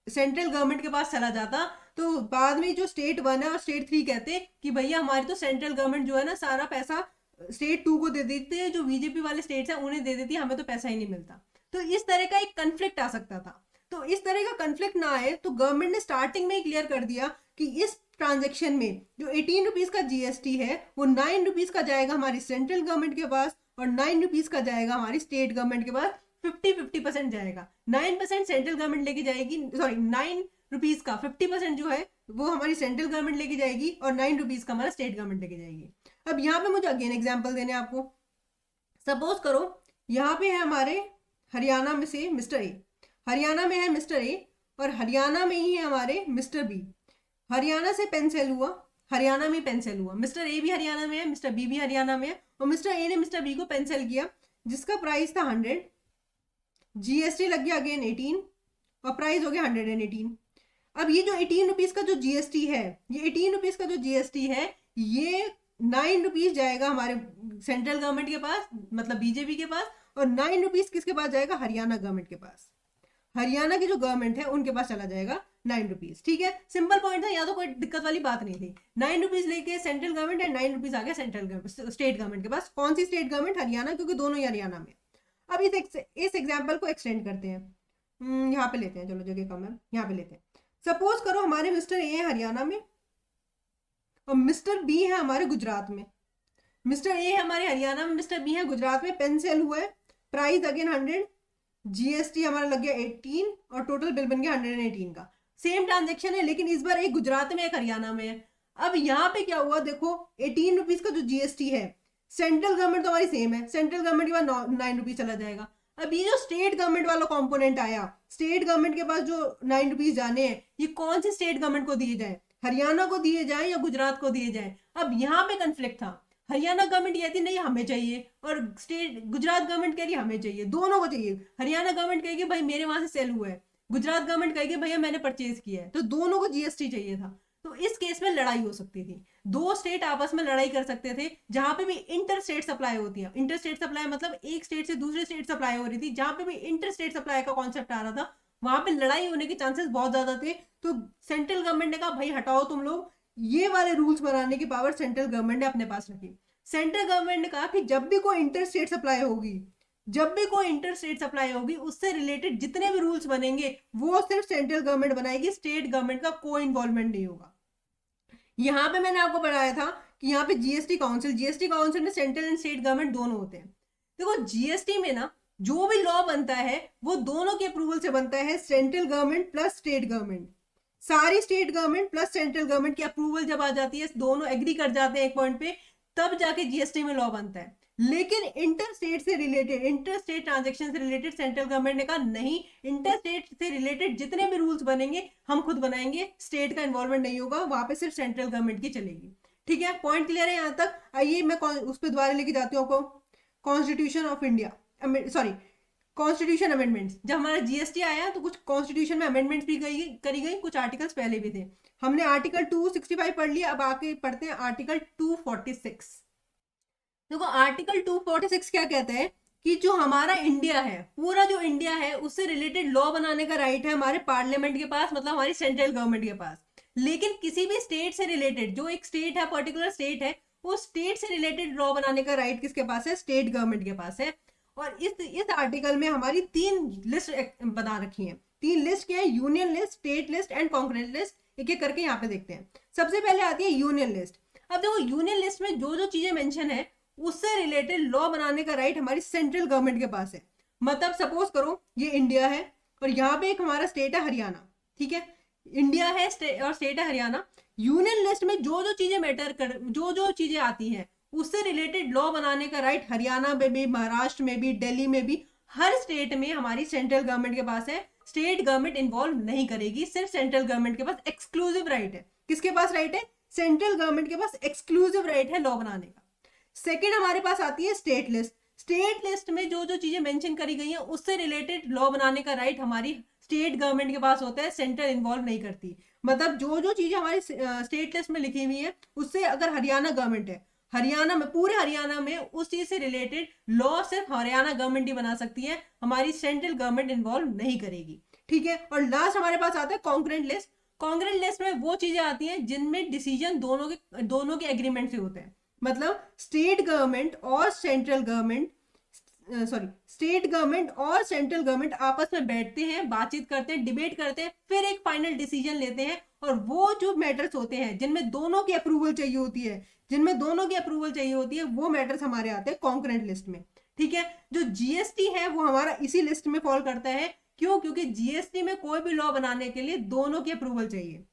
सेंट्रल गवर्नमेंट के पास चला जाता तो बाद में जो स्टेट 1 है और स्टेट 3 कहते हैं कि भैया हमारी तो सेंट्रल गवर्नमेंट जो है ना सारा पैसा स्टेट 2 को दे देती है, जो बीजेपी वाले स्टेट्स हैं उन्हें दे देती है, हमें तो पैसा ही नहीं मिलता। तो इस तरह का एक कंफ्लिक्ट आ सकता था। तो इस तरह का कंफ्लिक्ट ना आए तो गवर्नमेंट ने स्टार्टिंग में ही क्लियर कर दिया कि इस ट्रांजेक्शन में जो 18 रुपीज का जीएसटी है वो 9 रुपीज का जाएगा हमारी सेंट्रल गवर्नमेंट के पास और 9 रुपीज का जाएगा हमारी स्टेट गवर्नमेंट के पास। 50-50% जाएगा। 9% सेंट्रल गवर्नमेंट लेके जाएगी, सॉरी 9 रुपीज का 50% जो है वो हमारी सेंट्रल गवर्नमेंट लेके जाएगी और 9 रुपीज का हमारा स्टेट गवर्नमेंट लेके जाएगी। अब यहाँ पे मुझे अगेन एग्जाम्पल देने आपको। सपोज करो यहाँ पे है हमारे हरियाणा में से मिस्टर ए, हरियाणा में है मिस्टर ए और हरियाणा में ही है हमारे मिस्टर बी। हरियाणा से पेन सेल हुआ, हरियाणा में पेन सेल हुआ, मिस्टर ए भी हरियाणा में है, मिस्टर बी भी हरियाणा में है और मिस्टर ए ने मिस्टर बी को पेन सेल किया जिसका प्राइस था 100, जीएसटी लग गया अगेन 18 और प्राइस हो गया 118। अब ये जो 18 रुपीज का जो जीएसटी है, ये 18 रुपीज का जो जीएसटी है ये 9 रुपीज जाएगा हमारे सेंट्रल गवर्नमेंट के पास, मतलब बीजेपी के पास, और 9 रुपीज किसके पास जाएगा? हरियाणा गवर्नमेंट के पास। हरियाणा की जो गवर्नमेंट है उनके पास चला जाएगा 9 रुपीज। ठीक है, सिंपल पॉइंट था, या तो कोई दिक्कत वाली बात नहीं थी। 9 रुपीज लेके सेंट्रल गवर्नमेंट एंड 9 रुपीज आ गया सेंट्रल गवर्नमेंट, स्टेट गवर्नमेंट के पास। कौन सी स्टेट गवर्नमेंट? हरियाणा, क्योंकि दोनों ही हरियाणा में। अब इस एग्जाम्पल को एक्सटेंड करते हैं, यहाँ पे लेते हैं, चलो जगह कम है, यहाँ पे लेते हैं। सपोज करो हमारे मिस्टर ए है हरियाणा में और मिस्टर बी है हमारे गुजरात में। मिस्टर ए है हमारे हरियाणा में, मिस्टर बी है गुजरात में, पेन सेल हुआ है, प्राइस अगेन 100, जीएसटी हमारा लग गया 18 और टोटल बिल बन गया 118 का। सेम ट्रांजेक्शन है लेकिन इस बार एक गुजरात में एक हरियाणा में है। अब यहाँ पे क्या हुआ देखो, 18 रुपीज का जो जीएसटी है, सेंट्रल गवर्नमेंट तो हमारी सेम है, सेंट्रल गवर्नमेंट के पास 9 रुपीज चला जाएगा। अब ये जो स्टेट गवर्नमेंट वाला कंपोनेंट आया, स्टेट गवर्नमेंट के पास जो 9 रुपीज जाने हैं, ये कौन से स्टेट गवर्नमेंट को दिए जाए? हरियाणा को दिए जाए या गुजरात को दिए जाए? अब यहाँ पे कंफ्लिक्ट था। हरियाणा गवर्नमेंट कहती नहीं हमें चाहिए और स्टेट गुजरात गवर्नमेंट कह रही हमें चाहिए, दोनों को चाहिए। हरियाणा गवर्नमेंट कहेगी भाई मेरे वहां से सेल हुआ है, गुजरात गवर्नमेंट कहेगी भैया मैंने परचेज किया है, तो दोनों को जीएसटी चाहिए था। तो इस केस में लड़ाई हो सकती थी, दो स्टेट आपस में लड़ाई कर सकते थे। जहां पे भी इंटर स्टेट सप्लाई होती है, इंटर स्टेट सप्लाई मतलब एक स्टेट से दूसरे स्टेट सप्लाई हो रही थी, जहां पे भी इंटर स्टेट सप्लाई का कॉन्सेप्ट आ रहा था वहां पे लड़ाई होने के चांसेस बहुत ज्यादा थे। तो सेंट्रल गवर्नमेंट ने कहा भाई हटाओ तुम लोग, ये वाले रूल्स बनाने की पावर सेंट्रल गवर्नमेंट ने अपने पास रखी। सेंट्रल गवर्नमेंट ने कहा कि जब भी कोई इंटर स्टेट सप्लाई होगी, जब भी कोई इंटर स्टेट सप्लाई होगी, उससे रिलेटेड जितने भी रूल्स बनेंगे वो सिर्फ सेंट्रल गवर्नमेंट बनाएगी, स्टेट गवर्नमेंट का कोई इन्वॉल्वमेंट नहीं होगा। यहाँ पे मैंने आपको बताया था कि यहाँ पे जीएसटी काउंसिल में सेंट्रल एंड स्टेट गवर्नमेंट दोनों होते हैं। देखो जीएसटी में ना जो भी लॉ बनता है वो दोनों के अप्रूवल से बनता है, central government plus state government. सारी state government plus central government की अप्रूवल जब आ जाती है, दोनों एग्री कर जाते हैं एक पॉइंट पे, तब जाके जीएसटी में लॉ बनता है। लेकिन इंटर स्टेट से रिलेटेड, इंटर स्टेट ट्रांजेक्शन से रिलेटेड सेंट्रल गवर्नमेंट ने कहा नहीं, इंटर स्टेट से रिलेटेड जितने भी रूल्स बनेंगे हम खुद बनाएंगे, स्टेट का इन्वॉल्वमेंट नहीं होगा, वहां पे सिर्फ सेंट्रल गवर्नमेंट की चलेगी। ठीक है, पॉइंट क्लियर है यहाँ तक? आइए मैं उस पर दोबारा लेके जाती हूँ आपको। Constitution of India, sorry constitution amendments. जब हमारा जीएसटी आया तो कुछ कॉन्स्टिट्यूशन में अमेंडमेंट्स भी करी गई, कुछ आर्टिकल्स पहले भी थे। हमने आर्टिकल 265 पढ़ लिया, अब आके पढ़ते हैं आर्टिकल 246। देखो आर्टिकल 246 क्या कहता है कि जो हमारा इंडिया है, पूरा जो इंडिया है, उससे रिलेटेड लॉ बनाने का राइट है हमारे पार्लियामेंट के पास, मतलब हमारी सेंट्रल गवर्नमेंट के पास। लेकिन किसी भी स्टेट से रिलेटेड, जो एक स्टेट है, पर्टिकुलर स्टेट है, वो स्टेट से रिलेटेड लॉ बनाने का राइट किसके पास है? स्टेट गवर्नमेंट के पास है। और इस आर्टिकल में हमारी 3 लिस्ट बना रखी है। 3 लिस्ट क्या है? Union list, state list and concurrent list. एक एक करके यहाँ पे देखते हैं। सबसे पहले आती है यूनियन लिस्ट। अब देखो यूनियन लिस्ट में जो जो चीजें मेंशन है उससे रिलेटेड लॉ बनाने का राइट हमारी सेंट्रल गवर्नमेंट के पास है। मतलब सपोज करो ये इंडिया है और यहाँ पे एक हमारा स्टेट है हरियाणा। ठीक है, इंडिया है और स्टेट है हरियाणा। यूनियन लिस्ट में जो जो चीजें मैटर कर, जो जो चीजें आती हैं उससे रिलेटेड लॉ बनाने का राइट हरियाणा में भी, महाराष्ट्र में भी, दिल्ली में भी, हर स्टेट में हमारी सेंट्रल गवर्नमेंट के पास है। स्टेट गवर्नमेंट इन्वॉल्व नहीं करेगी, सिर्फ सेंट्रल गवर्नमेंट के पास एक्सक्लूसिव राइट है। किसके पास राइट है? सेंट्रल गवर्नमेंट के पास एक्सक्लूसिव राइट है लॉ बनाने का। सेकेंड हमारे पास आती है स्टेट लिस्ट। स्टेट लिस्ट में जो जो चीजें मेंशन करी गई हैं उससे रिलेटेड लॉ बनाने का राइट हमारी स्टेट गवर्नमेंट के पास होता है, सेंट्रल इन्वॉल्व नहीं करती। मतलब जो जो चीजें हमारी स्टेट लिस्ट में लिखी हुई है उससे अगर हरियाणा गवर्नमेंट है, हरियाणा में, पूरे हरियाणा में उस चीज से रिलेटेड लॉ सिर्फ हरियाणा गवर्नमेंट ही बना सकती है, हमारी सेंट्रल गवर्नमेंट इन्वॉल्व नहीं करेगी। ठीक है, और लास्ट हमारे पास आता है कॉन्करेंट लिस्ट। कॉन्ग्रेंट लिस्ट में वो चीजें आती हैं जिनमें डिसीजन दोनों के एग्रीमेंट से होते हैं। मतलब स्टेट गवर्नमेंट और सेंट्रल गवर्नमेंट आपस में बैठते हैं, बातचीत करते हैं, डिबेट करते हैं, फिर एक फाइनल डिसीजन लेते हैं। और वो जो मैटर्स होते हैं जिनमें दोनों की अप्रूवल चाहिए होती है वो मैटर्स हमारे आते हैं कॉन्करेंट लिस्ट में। ठीक है, जो जीएसटी है वो हमारा इसी लिस्ट में फॉल करता है। क्यों? क्योंकि जीएसटी में कोई भी लॉ बनाने के लिए दोनों की अप्रूवल चाहिए।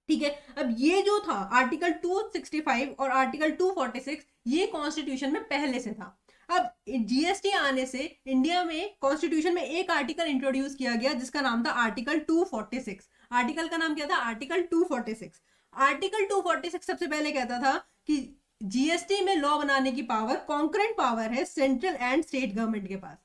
ठीक है, अब ये जो था आर्टिकल 265 और आर्टिकल 246 ये कॉन्स्टिट्यूशन में पहले से था। अब जीएसटी आने से इंडिया में कॉन्स्टिट्यूशन में एक आर्टिकल इंट्रोड्यूस किया गया जिसका नाम था आर्टिकल 246। आर्टिकल का नाम क्या था? आर्टिकल 246। आर्टिकल 246 सबसे पहले कहता था कि जीएसटी में लॉ बनाने की पावर, कॉन्करेंट पावर है सेंट्रल एंड स्टेट गवर्नमेंट के पास।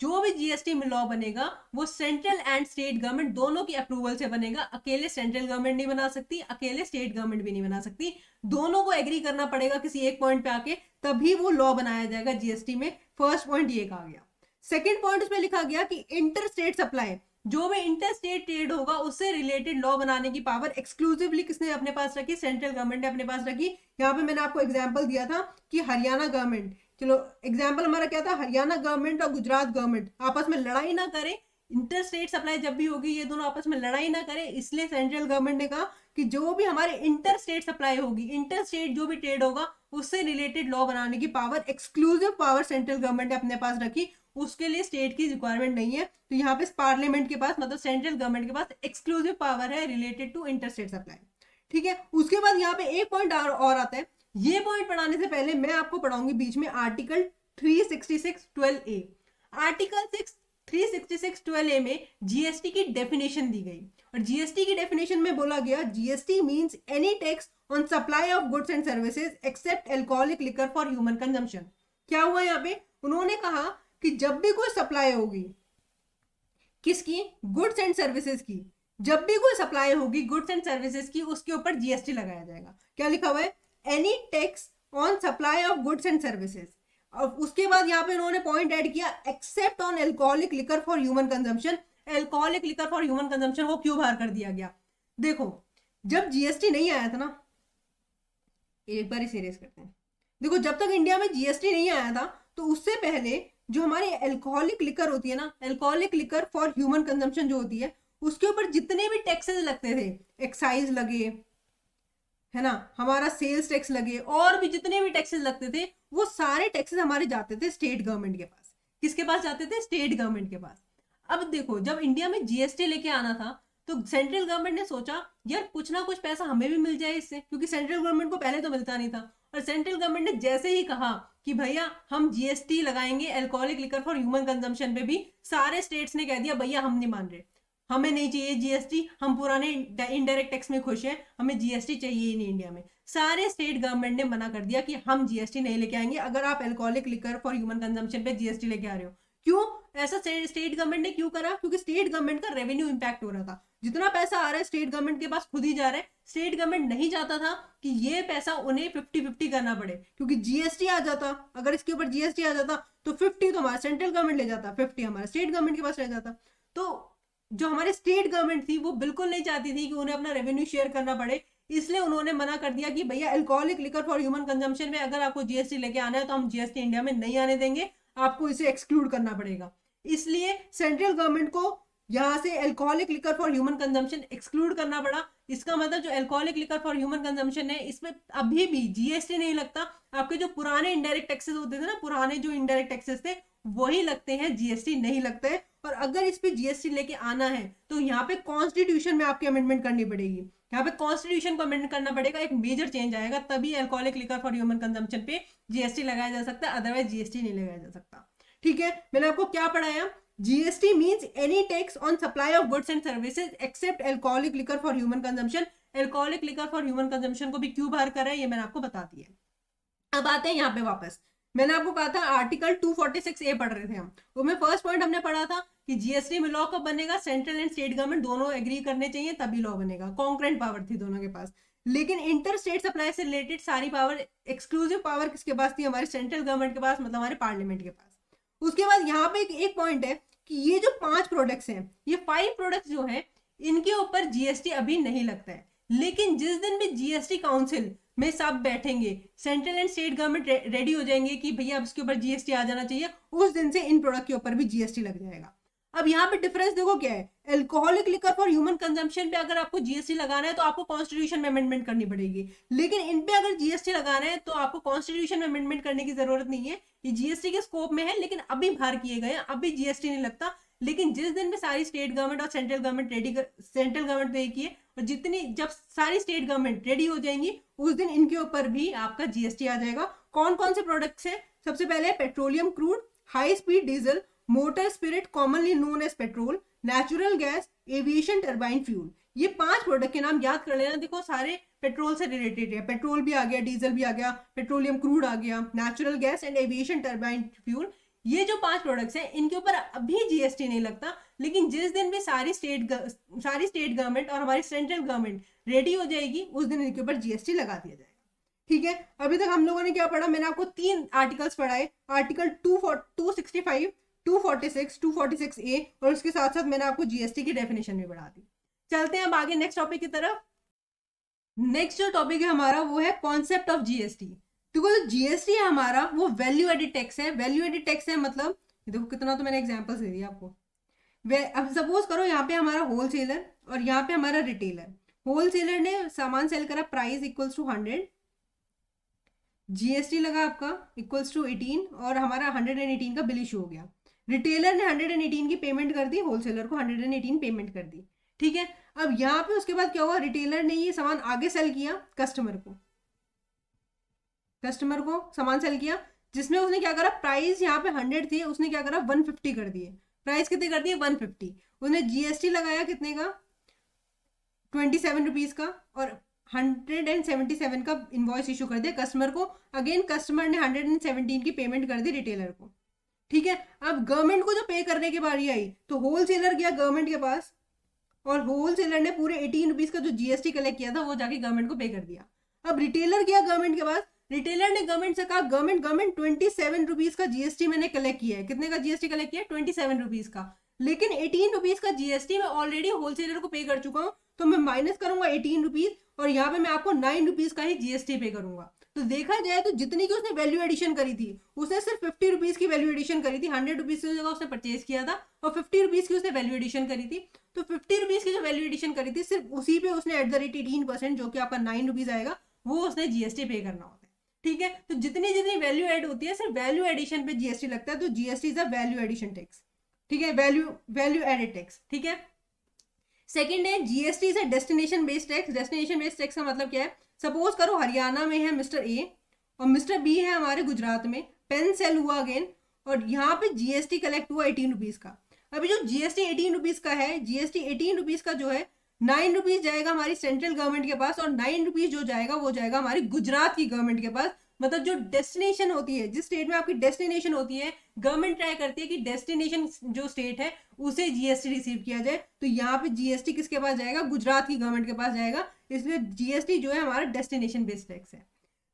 जो भी जीएसटी में लॉ बनेगा वो सेंट्रल एंड स्टेट गवर्नमेंट दोनों की अप्रूवल से बनेगा। अकेले सेंट्रल गवर्नमेंट नहीं बना सकती, अकेले स्टेट गवर्नमेंट भी नहीं बना सकती, दोनों को एग्री करना पड़ेगा किसी एक पॉइंट पे आके, तभी वो लॉ बनाया जाएगा जीएसटी में। फर्स्ट पॉइंट ये कहा गया। सेकेंड पॉइंट उसमें लिखा गया कि इंटर स्टेट सप्लाई, जो भी इंटर स्टेट ट्रेड होगा उससे रिलेटेड लॉ बनाने की पावर एक्सक्लूसिवली किसने अपने पास रखी? सेंट्रल गवर्नमेंट ने अपने पास रखी। यहाँ पे मैंने आपको एग्जांपल दिया था कि हरियाणा गवर्नमेंट, चलो एग्जाम्पल हमारा क्या था, हरियाणा गवर्नमेंट और गुजरात गवर्नमेंट आपस में लड़ाई ना करें, इंटर स्टेट सप्लाई जब भी होगी ये दोनों आपस में लड़ाई ना करें, इसलिए सेंट्रल गवर्नमेंट ने कहा कि जो भी हमारे इंटर स्टेट सप्लाई होगी, इंटर स्टेट जो भी ट्रेड होगा उससे रिलेटेड लॉ बनाने की power, exclusive power central government ने अपने पास रखी, उसके लिए स्टेट की रिक्वायरमेंट नहीं है। तो यहाँ पे पार्लियामेंट के पास, मतलब सेंट्रल गवर्नमेंट के पास एक्सक्लूसिव पावर है related to inter state supply. ठीक है, उसके बाद यहाँ पे एक पॉइंट और आता है। ये पॉइंट पढ़ाने से पहले मैं आपको पढ़ाऊंगी बीच में आर्टिकल 366(12)A। आर्टिकल 366(12)A में जीएसटी की डेफिनेशन दी गई, और जीएसटी की डेफिनेशन में बोला गया GST means any tax on supply of goods and services except alcoholic liquor for human consumption. क्या हुआ यहाँ पे? उन्होंने कहा कि जब भी कोई सप्लाई होगी, किसकी? गुड्स एंड सर्विसेज की, जब भी कोई सप्लाई होगी गुड्स एंड सर्विसेज की, उसके ऊपर जीएसटी लगाया जाएगा। क्या लिखा हुआ है? Any tax on supply of goods and services. और उसके बाद यहाँ पे उन्होंने पॉइंट ऐड किया except on alcoholic liquor for human consumption. Alcoholic liquor for human consumption को क्यों बाहर कर दिया गया? देखो, जब जीएसटी नहीं आया था ना, एक बार सीरियस करते हैं, देखो जब तक इंडिया में जीएसटी नहीं आया था तो उससे पहले जो हमारी अल्कोहलिक लिकर होती है ना, alcoholic liquor for human consumption जो होती है, उसके ऊपर जितने भी टैक्सेस लगते थे, एक्साइज लगे है ना, हमारा सेल्स टैक्स लगे, और भी जितने भी टैक्सेस लगते थे, वो सारे टैक्सेस हमारे जाते थे स्टेट गवर्नमेंट के पास। किसके पास जाते थे? स्टेट गवर्नमेंट के पास। अब देखो, जब इंडिया में जीएसटी लेके आना था तो सेंट्रल गवर्नमेंट ने सोचा यार कुछ ना कुछ पैसा हमें भी मिल जाए इससे, क्योंकि सेंट्रल गवर्नमेंट को पहले तो मिलता नहीं था। और सेंट्रल गवर्नमेंट ने जैसे ही कहा कि भैया हम जीएसटी लगाएंगे alcoholic liquor for human consumption पे भी, सारे स्टेट्स ने कह दिया भैया हम नहीं मान रहे, हमें नहीं चाहिए जीएसटी, हम पुराने इनडायरेक्ट टैक्स में खुश हैं, हमें जीएसटी चाहिए ही नहीं इंडिया में। सारे स्टेट गवर्नमेंट ने मना कर दिया कि हम जीएसटी नहीं लेके आएंगे अगर आप alcoholic liquor for human consumption पे जीएसटी लेके आ रहे हो। क्यों ऐसा स्टेट गवर्नमेंट ने क्यों करा? क्योंकि स्टेट गवर्नमेंट का रेवेन्यू इंपैक्ट हो रहा था, जितना पैसा आ रहा है स्टेट गवर्नमेंट के पास खुद ही जा रहा है। स्टेट गवर्नमेंट नहीं चाहता था कि ये पैसा उन्हें 50-50 करना पड़े, क्योंकि जीएसटी आ जाता, अगर इसके ऊपर जीएसटी आ जाता तो 50 तो हमारा सेंट्रल गवर्नमेंट ले जाता, 50 हमारा स्टेट गवर्नमेंट के पास रह जाता। तो जो हमारे स्टेट गवर्नमेंट थी वो बिल्कुल नहीं चाहती थी कि उन्हें अपना रेवेन्यू शेयर करना पड़े, इसलिए उन्होंने मना कर दिया कि भैया alcoholic liquor for human consumption में अगर आपको जीएसटी लेके आना है तो हम जीएसटी इंडिया में नहीं आने देंगे, आपको इसे एक्सक्लूड करना पड़ेगा। इसलिए सेंट्रल गवर्नमेंट को यहाँ से alcoholic liquor for human consumption exclude करना पड़ा। इसका मतलब जो alcoholic liquor for human consumption है इसमें अभी भी जीएसटी नहीं लगता, आपके जो पुराने इनडायरेक्ट टैक्सेस होते थे ना, पुराने जो इनडायरेक्ट टैक्सेस थे वही लगते हैं, जीएसटी नहीं लगता है। और अगर इस पे जीएसटी लेके आना है तो यहाँ पे कॉन्स्टिट्यूशन में आपकी अमेंडमेंट करनी पड़ेगी, यहाँ पे कॉन्स्टिट्यूशन को अमेंड करना पड़ेगा, एक मेजर चेंज आएगा, तभी alcoholic liquor for human consumption पे जीएसटी लगाया जा सकता है, अदरवाइज जीएसटी नहीं लगाया जा सकता। ठीक है, मैंने आपको क्या पढ़ाया? GST means any tax on supply of goods and services except alcoholic liquor for human consumption. Alcoholic liquor for human consumption को भी क्यों बाहर कर रहा है ये मैंने आपको बता दिया। अब आते हैं यहाँ पे वापस, मैंने आपको कहा था आर्टिकल 246A पढ़ रहे थे हम, वो में फर्स्ट पॉइंट हमने पढ़ा था कि जीएसटी में लॉ कब बनेगा? सेंट्रल एंड स्टेट गवर्नमेंट दोनों एग्री करने चाहिए तभी लॉ बनेगा, कॉन्करेंट पावर थी दोनों के पास। लेकिन इंटर स्टेट सप्लाई से रिलेटेड सारी पावर, एक्सक्लूसिव पावर किसके पास थी? हमारे सेंट्रल गवर्नमेंट के पास, मतलब हमारे पार्लियामेंट के पास। उसके बाद यहाँ पे एक पॉइंट है कि ये जो 5 प्रोडक्ट्स हैं, ये 5 प्रोडक्ट्स जो है इनके ऊपर जीएसटी अभी नहीं लगता है। लेकिन जिस दिन भी जीएसटी काउंसिल में सब बैठेंगे, central and state government ready हो जाएंगे कि भैया अब इसके ऊपर जीएसटी आ जाना चाहिए, उस दिन से इन प्रोडक्ट के ऊपर भी जीएसटी लग जाएगा। अब यहाँ पे डिफरेंस देखो क्या है, alcoholic liquor for human consumption पे अगर आपको जीएसटी लगाना है तो आपको कॉन्स्टिट्यूशन में अमेंडमेंट करनी पड़ेगी, लेकिन इन पे अगर जीएसटी लगाना है तो आपको कॉन्स्टिट्यूशन में अमेंडमेंट करने की जरूरत नहीं है। ये जीएसटी के स्कोप में है, लेकिन अभी बाहर किए गए हैं, अभी जीएसटी नहीं लगता। लेकिन जिस दिन भी सारी स्टेट गवर्नमेंट और सेंट्रल गवर्नमेंट देखिए, और जितनी जब सारी स्टेट गवर्नमेंट रेडी हो जाएंगी उस दिन इनके ऊपर भी आपका जीएसटी आ जाएगा। कौन कौन से प्रोडक्ट्स है? सबसे पहले petroleum crude, high speed diesel, motor spirit commonly known as petrol, natural gas, aviation turbine fuel. ये 5 प्रोडक्ट के नाम याद कर लेना। देखो सारे पेट्रोल से रिलेटेड है, पेट्रोल भी आ गया, डीजल भी आ गया, पेट्रोलियम क्रूड आ गया, natural gas and aviation turbine fuel. ये जो 5 प्रोडक्ट्स हैं इनके ऊपर अभी जीएसटी नहीं लगता, लेकिन जिस दिन भी सारी स्टेट गवर्नमेंट और हमारी सेंट्रल गवर्नमेंट रेडी हो जाएगी उस दिन इनके ऊपर जीएसटी लगा दिया जाएगा। ठीक है, अभी तक हम लोगों ने क्या पढ़ा? मैंने आपको 3 आर्टिकल्स पढ़ाए, आर्टिकल 265, 246, 246A, और उसके साथ साथ मैंने आपको जीएसटी की डेफिनेशन भी बढ़ा दी। चलते हैं अब आगे नेक्स्ट टॉपिक की तरफ। नेक्स्ट जो टॉपिक है हमारा वो है कॉन्सेप्ट ऑफ जीएसटी। देखो जो जीएसटी है हमारा वो वैल्यू एडिड टैक्स है। वैल्यू एडिड टैक्स है मतलब देखो कितना तो मैंने एग्जांपल्स दे दिया आपको। अब सपोज करो यहाँ पे हमारा होलसेलर और यहाँ पे हमारा रिटेलर। होलसेलर ने सामान सेल करा, प्राइस इक्वल्स टू 100, जीएसटी लगा आपका इक्वल्स टू 18, और हमारा 118 का बिल इशू हो गया। रिटेलर ने 118 की पेमेंट कर दी, होलसेलर को 118 पेमेंट कर दी। ठीक है, अब यहाँ पे उसके बाद क्या हुआ? रिटेलर ने ये सामान आगे सेल किया कस्टमर को सामान सेल किया, जिसमें उसने क्या करा, प्राइस यहाँ पे 100 थी, उसने क्या करा 150 कर दिए। प्राइस कितने कर दिए? 150। उसने जीएसटी लगाया कितने का? 27 रुपीज का, और 177 का इनवॉइस इशू कर दिया कस्टमर को। अगेन कस्टमर ने 117 की पेमेंट कर दी रिटेलर को। ठीक है, अब गवर्नमेंट को जो पे करने की बारी आई तो होलसेलर गया गवर्नमेंट के पास, और होलसेलर ने पूरे 18 रुपीज का जो जीएसटी कलेक्ट किया था वो जाके गवर्नमेंट को पे कर दिया। अब रिटेलर गया गवर्नमेंट के पास, रिटेलर ने गवर्नमेंट से कहा गवर्नमेंट 27 रुपीज का जीएसटी मैंने कलेक्ट किया है। कितने का जीएसटी कलेक्ट किया? 27 रुपीज का, लेकिन 18 रुपीज का जीएसटी मैं ऑलरेडी होलसेलर को पे कर चुका हूँ, तो मैं माइनस करूंगा 18 रुपीज, और यहाँ पे मैं आपको 9 रुपीज का ही जीएसटी पे करूंगा। तो देखा जाए तो जितनी की उसने वैल्यू एडिशन करी थी, उसने सिर्फ 50 रुपीज की वैल्यू एडिशन करी थी। 100 रुपीज की जगह उसने परचेज किया था और 50 रुपीज की उसने वैल्यू एडिशन करी थी। तो 50 रुपीज की जो वैल्यू एडिशन करी थी सिर्फ उसी पे उसने @18% जो कि आपका 9 रुपीज आएगा वो उसने जीएसटी पे करना होता है। ठीक है, तो जितनी जितनी वैल्यू एड होती है सिर्फ वैल्यू एडिशन पे जीएसटी लगता है, तो GST is a value addition tax. ठीक है, वैल्यू एडेड टैक्स। ठीक है, सेकंड है GST is a destination based tax. Destination based tax का मतलब क्या है? सपोज करो हरियाणा में है मिस्टर ए और मिस्टर बी है हमारे गुजरात में, पेन सेल हुआ अगेन, और यहाँ पे जीएसटी कलेक्ट हुआ 18 रुपीज का। अभी जो जीएसटी 18 रुपीज का है, जीएसटी 18 रुपीज का जो है 9 रुपीज जाएगा हमारी सेंट्रल गवर्नमेंट के पास, और 9 रुपीज जो जाएगा वो जाएगा हमारी गुजरात की गवर्नमेंट के पास। मतलब जो डेस्टिनेशन होती है, जिस स्टेट में आपकी डेस्टिनेशन होती है, गवर्नमेंट ट्राई करती है कि डेस्टिनेशन जो स्टेट है उसे जीएसटी रिसीव किया जाए। तो यहाँ पे जीएसटी किसके पास जाएगा? गुजरात की गवर्नमेंट के पास जाएगा। इसलिए जीएसटी जो है हमारा डेस्टिनेशन बेस्ड टैक्स है।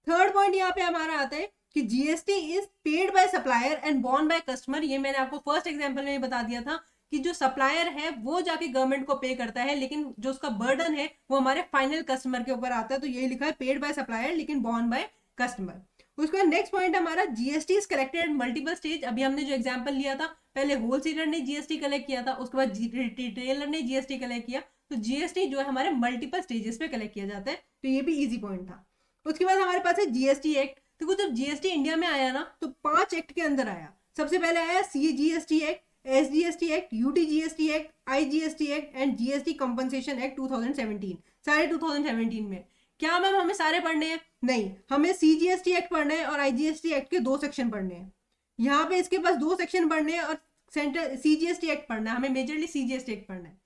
थर्ड पॉइंट यहाँ पे हमारा आता है कि GST is paid by supplier and born by customer. ये मैंने आपको फर्स्ट एग्जांपल में बता दिया था कि जो सप्लायर है वो जाके गवर्नमेंट को पे करता है, लेकिन जो उसका बर्डन है वो हमारे फाइनल कस्टमर के ऊपर आता है। तो यही लिखा है पेड बाय सप्लायर लेकिन बॉर्न बाय कस्टमर। उसका नेक्स्ट पॉइंट हमारा GST is collected at multiple stage. अभी हमने जो एग्जांपल लिया था, पहले होलसेलर ने जीएसटी कलेक्ट किया था, उसके बाद रिटेलर ने जीएसटी कलेक्ट किया। तो जीएसटी जो है हमारे मल्टीपल स्टेजेस पे कलेक्ट किया जाता है। तो ये भी इजी पॉइंट था। उसके बाद हमारे पास है जीएसटी एक्ट। देखो जब जीएसटी इंडिया में आया ना तो 5 एक्ट के अंदर आया। सबसे पहले आया CGST act, SGST act, UTGST act, IGST act and GST compensation act 2017। सारे 2017 में। क्या मैम हमें सारे पढ़ने हैं? नहीं, हमें सीजीएसटी एक्ट पढ़ना है और आईजीएसटी एक्ट के 2 सेक्शन पढ़ने हैं। यहाँ पे इसके पास 2 सेक्शन पढ़ने हैं और सेंट्रल सीजीएसटी एक्ट पढ़ना है। हमें मेजरली सीजीएसटी एक्ट पढ़ना है।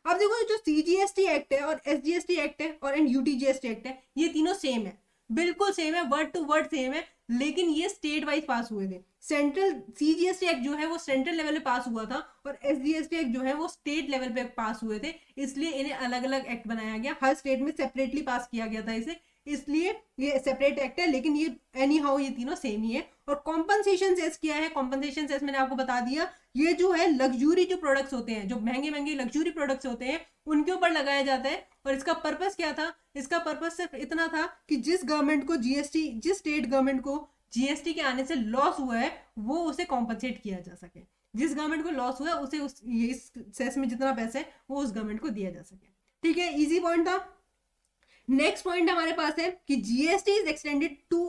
अब देखो जो सीजीएसटी एक्ट है और एसजीएसटी एक्ट है और यूटीजीएसटी एक्ट है, ये तीनों सेम है, बिल्कुल सेम है, वर्ड टू वर्ड सेम है, लेकिन ये स्टेट वाइज पास हुए थे। सेंट्रल सीजीएसटी एक्ट जो है वो सेंट्रल लेवल पे पास हुआ था और एसजीएसटी एक्ट जो है वो स्टेट लेवल पे पास हुए थे, इसलिए इन्हें अलग अलग एक्ट बनाया गया। हर स्टेट में सेपरेटली पास किया गया था इसे, इसलिए ये सेपरेट एक्ट है, लेकिन ये एनी हाउ ये तीनों सेम ही है। और कॉम्पनसेशन सेस क्या है? कॉम्पनसेशन सेस मैंने आपको बता दिया, ये जो है लग्जरी जो प्रोडक्ट्स होते हैं, जो महंगे महंगे लग्जरी प्रोडक्ट्स होते हैं, उनके ऊपर लगाया जाता है। और इसका पर्पस क्या था? इसका पर्पस सिर्फ इतना था कि जिस गवर्नमेंट को जीएसटी, जिस स्टेट गवर्नमेंट को जीएसटी के आने से लॉस हुआ है, वो उसे कॉम्पनसेट किया जा सके। जिस गवर्नमेंट को लॉस हुआ है उसे इस सेस में जितना पैसा है वो उस गवर्नमेंट को दिया जा सके। ठीक है, इजी पॉइंट था। नेक्स्ट पॉइंट हमारे पास है कि GST is extended to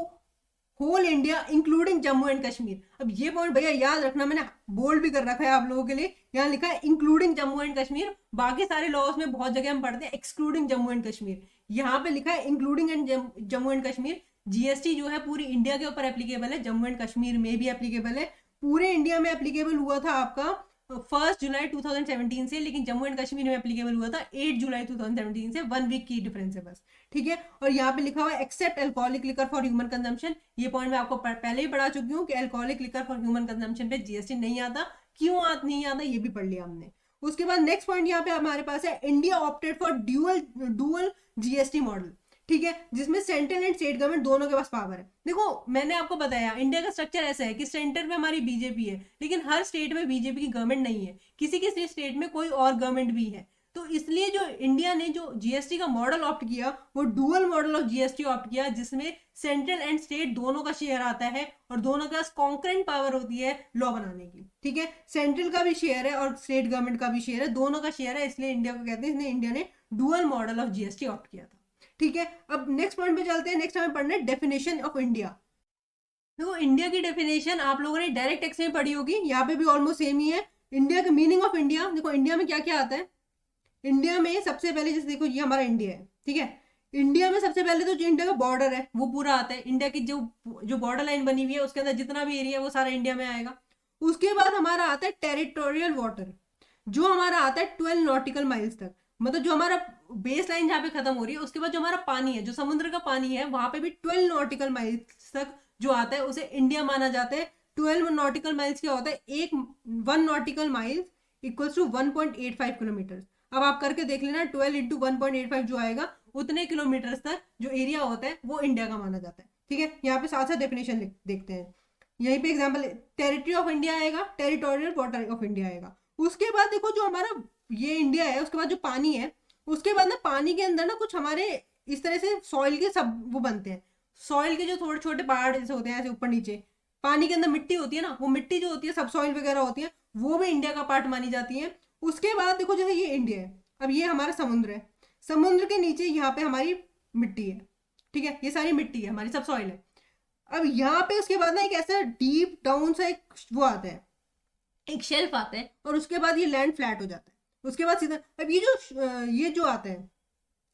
whole India including Jammu and Kashmir. अब ये पॉइंट भैया याद रखना, मैंने बोल्ड भी कर रखा है आप लोगों के लिए, यहाँ लिखा है इंक्लूडिंग जम्मू एंड कश्मीर। बाकी सारे लॉज में बहुत जगह हम पढ़ते हैं एक्सक्लूडिंग जम्मू एंड कश्मीर, यहाँ पे लिखा है including and Jammu and Kashmir. GST जो है पूरी इंडिया के ऊपर एप्लीकेबल है, जम्मू एंड कश्मीर में भी एप्लीकेबल है। पूरे इंडिया में एप्लीकेबल हुआ था आपका 1 जुलाई 2017 से, लेकिन जम्मू एंड कश्मीर में एप्लीकेबल हुआ था 8 जुलाई 2017 से। 1 वीक की डिफरेंस है बस। ठीक है, और यहाँ पे लिखा हुआ है except alcoholic liquor for human consumption. ये पॉइंट मैं आपको पहले ही पढ़ा चुकी हूँ कि alcoholic liquor for human consumption पे जीएसटी नहीं आता। क्यों नहीं आता ये भी पढ़ लिया हमने। उसके बाद नेक्स्ट पॉइंट यहाँ पे हमारे पास है India opted for dual GST model. ठीक है, जिसमें सेंट्रल एंड स्टेट गवर्नमेंट दोनों के पास पावर है। देखो मैंने आपको बताया इंडिया का स्ट्रक्चर ऐसा है कि सेंटर में हमारी बीजेपी है, लेकिन हर स्टेट में बीजेपी की गवर्नमेंट नहीं है, किसी किसी स्टेट में कोई और गवर्नमेंट भी है। तो इसलिए जो इंडिया ने जो जीएसटी का मॉडल ऑप्ट किया वो dual model of GST opt किया, जिसमें सेंट्रल एंड स्टेट दोनों का शेयर आता है और दोनों के पास कॉन्करेंट पावर होती है लॉ बनाने की। ठीक है, सेंट्रल का भी शेयर है और स्टेट गवर्नमेंट का भी शेयर है, दोनों का शेयर है, इसलिए इंडिया को कहते हैं, इसलिए इंडिया ने dual model of GST opt किया था। ठीक है, अब नेक्स्ट पॉइंट पे चलते हैं। नेक्स्ट हमें पढ़ना है डेफिनेशन ऑफ इंडिया। देखो इंडिया की डेफिनेशन आप लोगों ने डायरेक्ट टेक्स्ट में पढ़ी होगी, यहाँ पे भी ऑलमोस्ट सेम ही है। इंडिया का मीनिंग ऑफ इंडिया, देखो इंडिया में क्या क्या आता है। इंडिया में सबसे पहले जैसे देखो ये हमारा इंडिया है, ठीक है, इंडिया में सबसे पहले तो जो इंडिया का बॉर्डर है वो पूरा आता है। इंडिया की जो जो बॉर्डर लाइन बनी हुई है उसके अंदर जितना भी एरिया है वो सारा इंडिया में आएगा। उसके बाद हमारा आता है टेरिटोरियल वाटर, जो हमारा आता है 12 नॉटिकल माइल्स तक, मतलब जो हमारा बेस लाइन जहाँ पे खत्म हो रही है। उसके बाद जो हमारा पानी है, जो समुद्र का पानी है, वहां पे भी 12 नॉटिकल माइल्स तक जो आता है उसे इंडिया माना जाता है। 12 नॉटिकल माइल्स क्या होता है? 1 nautical miles equals to 1.85 kilometre. अब आप करके देख लेना, 12 इंटू 1.85 जो आएगा उतने किलोमीटर तक जो एरिया होता है वो इंडिया का माना जाता है। ठीक है, यहाँ पे साथ साथ डेफिनेशन देखते हैं। यहीं पे एग्जाम्पल टेरिटरी ऑफ इंडिया आएगा, टेरिटोरियल वाटर ऑफ इंडिया आएगा। उसके बाद देखो जो हमारा ये इंडिया है, उसके बाद जो पानी है, उसके बाद ना पानी के अंदर ना कुछ हमारे इस तरह से सॉइल के सब वो बनते हैं। सॉइल के जो थोड़े छोटे पहाड़ जैसे होते हैं ऐसे ऊपर नीचे, पानी के अंदर मिट्टी होती है ना, वो मिट्टी जो होती है सब सॉइल वगैरह होती है, वो भी इंडिया का पार्ट मानी जाती है। उसके बाद देखो जैसे ये इंडिया है, अब ये हमारा समुद्र है, समुद्र के नीचे यहाँ पे हमारी मिट्टी है। ठीक है, ये सारी मिट्टी है हमारी, सब सॉइल है। अब यहाँ पे उसके बाद ना एक ऐसा डीप डाउन सा एक वो आता है, एक शेल्फ आता है, और उसके बाद ये लैंड फ्लैट हो जाता है। उसके बाद सीधा अब ये जो आता है,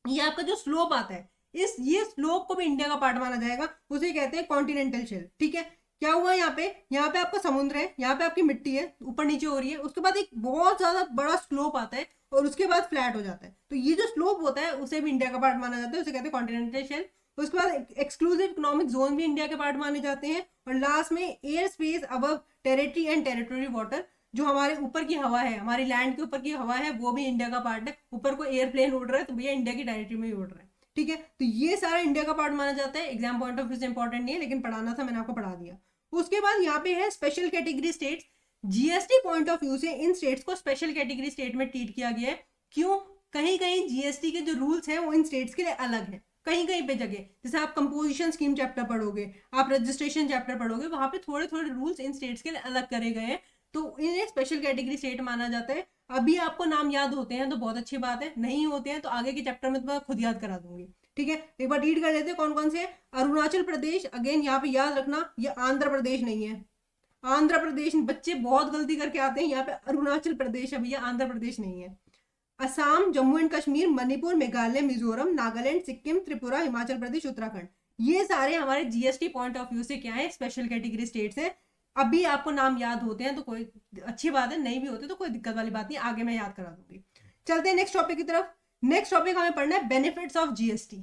ये आपका जो स्लोप आता है, ये स्लोप को भी इंडिया का पार्ट माना जाएगा, उसे कहते हैं कॉन्टिनेंटल शेल्फ। ठीक है, क्या हुआ यहाँ पे आपका समुद्र है, यहाँ पे आपकी मिट्टी है ऊपर नीचे हो रही है, उसके बाद एक बहुत ज्यादा बड़ा स्लोप आता है और उसके बाद फ्लैट हो जाता है। तो ये जो स्लोप होता है उसे भी इंडिया का पार्ट माना जाता है, उसे कहते हैं कॉन्टिनेंटल शेल्फ। उसके बाद एक्सक्लूसिव इकोनॉमिक जोन भी इंडिया के पार्ट माने जाते हैं। और लास्ट में air space above territory and territory water, जो हमारे ऊपर की हवा है, हमारी लैंड के ऊपर की हवा है, वो भी इंडिया का पार्ट है। ऊपर को एयरप्लेन उड़ रहा है तो भैया इंडिया की टेरिटरी में ही उड़ रहा है। ठीक है, तो ये सारा इंडिया का पार्ट माना जाता है। एग्जाम पॉइंट ऑफ व्यू से इंपॉर्टेंट नहीं है, लेकिन पढ़ाना था, मैंने आपको पढ़ा दिया। उसके बाद यहाँ पे है special category states. GST point of view से इन स्टेट्स को स्पेशल कैटेगरी स्टेट में ट्रीट किया गया है। क्यों? कहीं कहीं जीएसटी के जो रूल्स हैं वो इन स्टेट्स के लिए अलग है, कहीं कहीं पे जगह, जैसे आप कंपोजिशन स्कीम चैप्टर पढ़ोगे, आप रजिस्ट्रेशन चैप्टर पढ़ोगे, वहां पे थोड़े थोड़े रूल्स इन स्टेट्स के लिए अलग करे गए हैं, तो इन्हें स्पेशल कैटेगरी स्टेट माना जाता है। अभी आपको नाम याद होते हैं तो बहुत अच्छी बात है, नहीं होते हैं तो आगे के चैप्टर में तो मैं खुद याद करा दूंगी। ठीक है, एक बार रीड कर लेते हैं कौन कौन से। अरुणाचल प्रदेश, अगेन यहाँ पे याद रखना ये आंध्र प्रदेश नहीं है। आंध्र प्रदेश, बच्चे बहुत गलती करके आते हैं, यहाँ पे अरुणाचल प्रदेश है भैया, आंध्र प्रदेश नहीं है। असम, जम्मू एंड कश्मीर, मणिपुर, मेघालय, मिजोरम, नागालैंड, सिक्किम, त्रिपुरा, हिमाचल प्रदेश, उत्तराखंड, ये सारे हमारे जीएसटी पॉइंट ऑफ व्यू से क्या है? स्पेशल कैटेगरी स्टेट्स है। अभी आपको नाम याद होते हैं तो कोई अच्छी बात है, नहीं भी होते तो कोई दिक्कत वाली बात नहीं, आगे मैं याद करा दूंगी। चलते हैं नेक्स्ट टॉपिक की तरफ। नेक्स्ट टॉपिक हमें पढ़ना है बेनिफिट्स ऑफ जीएसटी।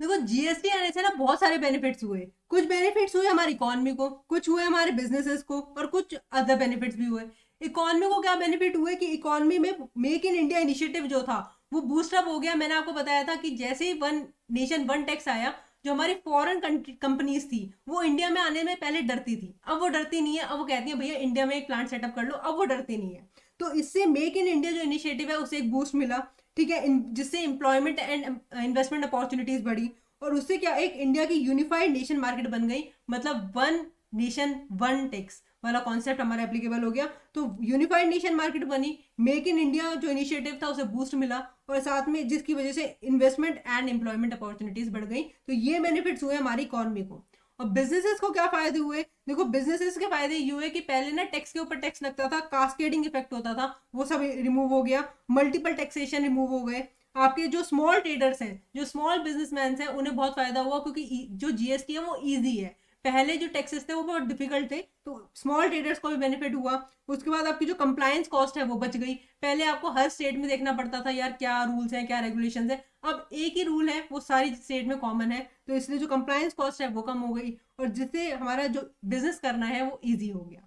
देखो जीएसटी आने से ना बहुत सारे बेनिफिट्स हुए। कुछ बेनिफिट्स हुए हमारी इकोनॉमी को, कुछ हुए हमारे बिजनेसेस को, और कुछ अदर बेनिफिट्स भी हुए। इकोनॉमी को क्या बेनिफिट हुए कि इकोनॉमी में मेक इन इंडिया इनिशिएटिव जो था वो बूस्टअप हो गया। मैंने आपको बताया था कि जैसे ही वन नेशन वन टैक्स आया, जो हमारी फॉरेन कंपनीज थी वो इंडिया में आने में पहले डरती थी, अब वो डरती नहीं है। अब वो कहती है भैया इंडिया में एक प्लांट सेटअप कर लो, अब वो डरती नहीं है। तो इससे मेक इन इंडिया जो इनिशिएटिव है उसे एक बूस्ट मिला, ठीक है, जिससे एम्प्लॉयमेंट एंड इन्वेस्टमेंट अपॉर्चुनिटीज बढ़ी, और उससे क्या एक इंडिया की यूनिफाइड नेशन मार्केट बन गई। मतलब वन नेशन वन टैक्स वाला कॉन्सेप्ट हमारा एप्लीकेबल हो गया। तो यूनिफाइड नेशन मार्केट बनी, मेक इन इंडिया जो इनिशिएटिव था उसे बूस्ट मिला, और साथ में जिसकी वजह से इन्वेस्टमेंट एंड एम्प्लॉयमेंट अपॉर्चुनिटीज बढ़ गई। तो ये बेनिफिट्स हुए हमारी इकोनॉमी को। और बिजनेसेस को क्या फायदे हुए? देखो बिजनेसेस के फायदे ये हुए कि पहले ना टैक्स के ऊपर टैक्स लगता था, कास्केडिंग इफेक्ट होता था, वो सब रिमूव हो गया, मल्टीपल टैक्सेशन रिमूव हो गए। आपके जो स्मॉल ट्रेडर्स हैं, जो स्मॉल बिजनेसमैन हैं, उन्हें बहुत फायदा हुआ, क्योंकि जो जीएसटी है वो ईजी है। पहले जो टैक्सेस थे वो बहुत डिफिकल्ट थे, तो स्मॉल ट्रेडर्स को भी बेनिफिट हुआ। उसके बाद आपकी जो कंप्लायंस कॉस्ट है वो बच गई। पहले आपको हर स्टेट में देखना पड़ता था यार क्या रूल्स हैं, क्या रेगुलेशंस हैं। अब एक ही रूल है, वो सारी स्टेट में कॉमन है, तो इसलिए जो कंप्लायंस कॉस्ट है वो कम हो गई, और जिससे हमारा जो बिजनेस करना है वो ईजी हो गया।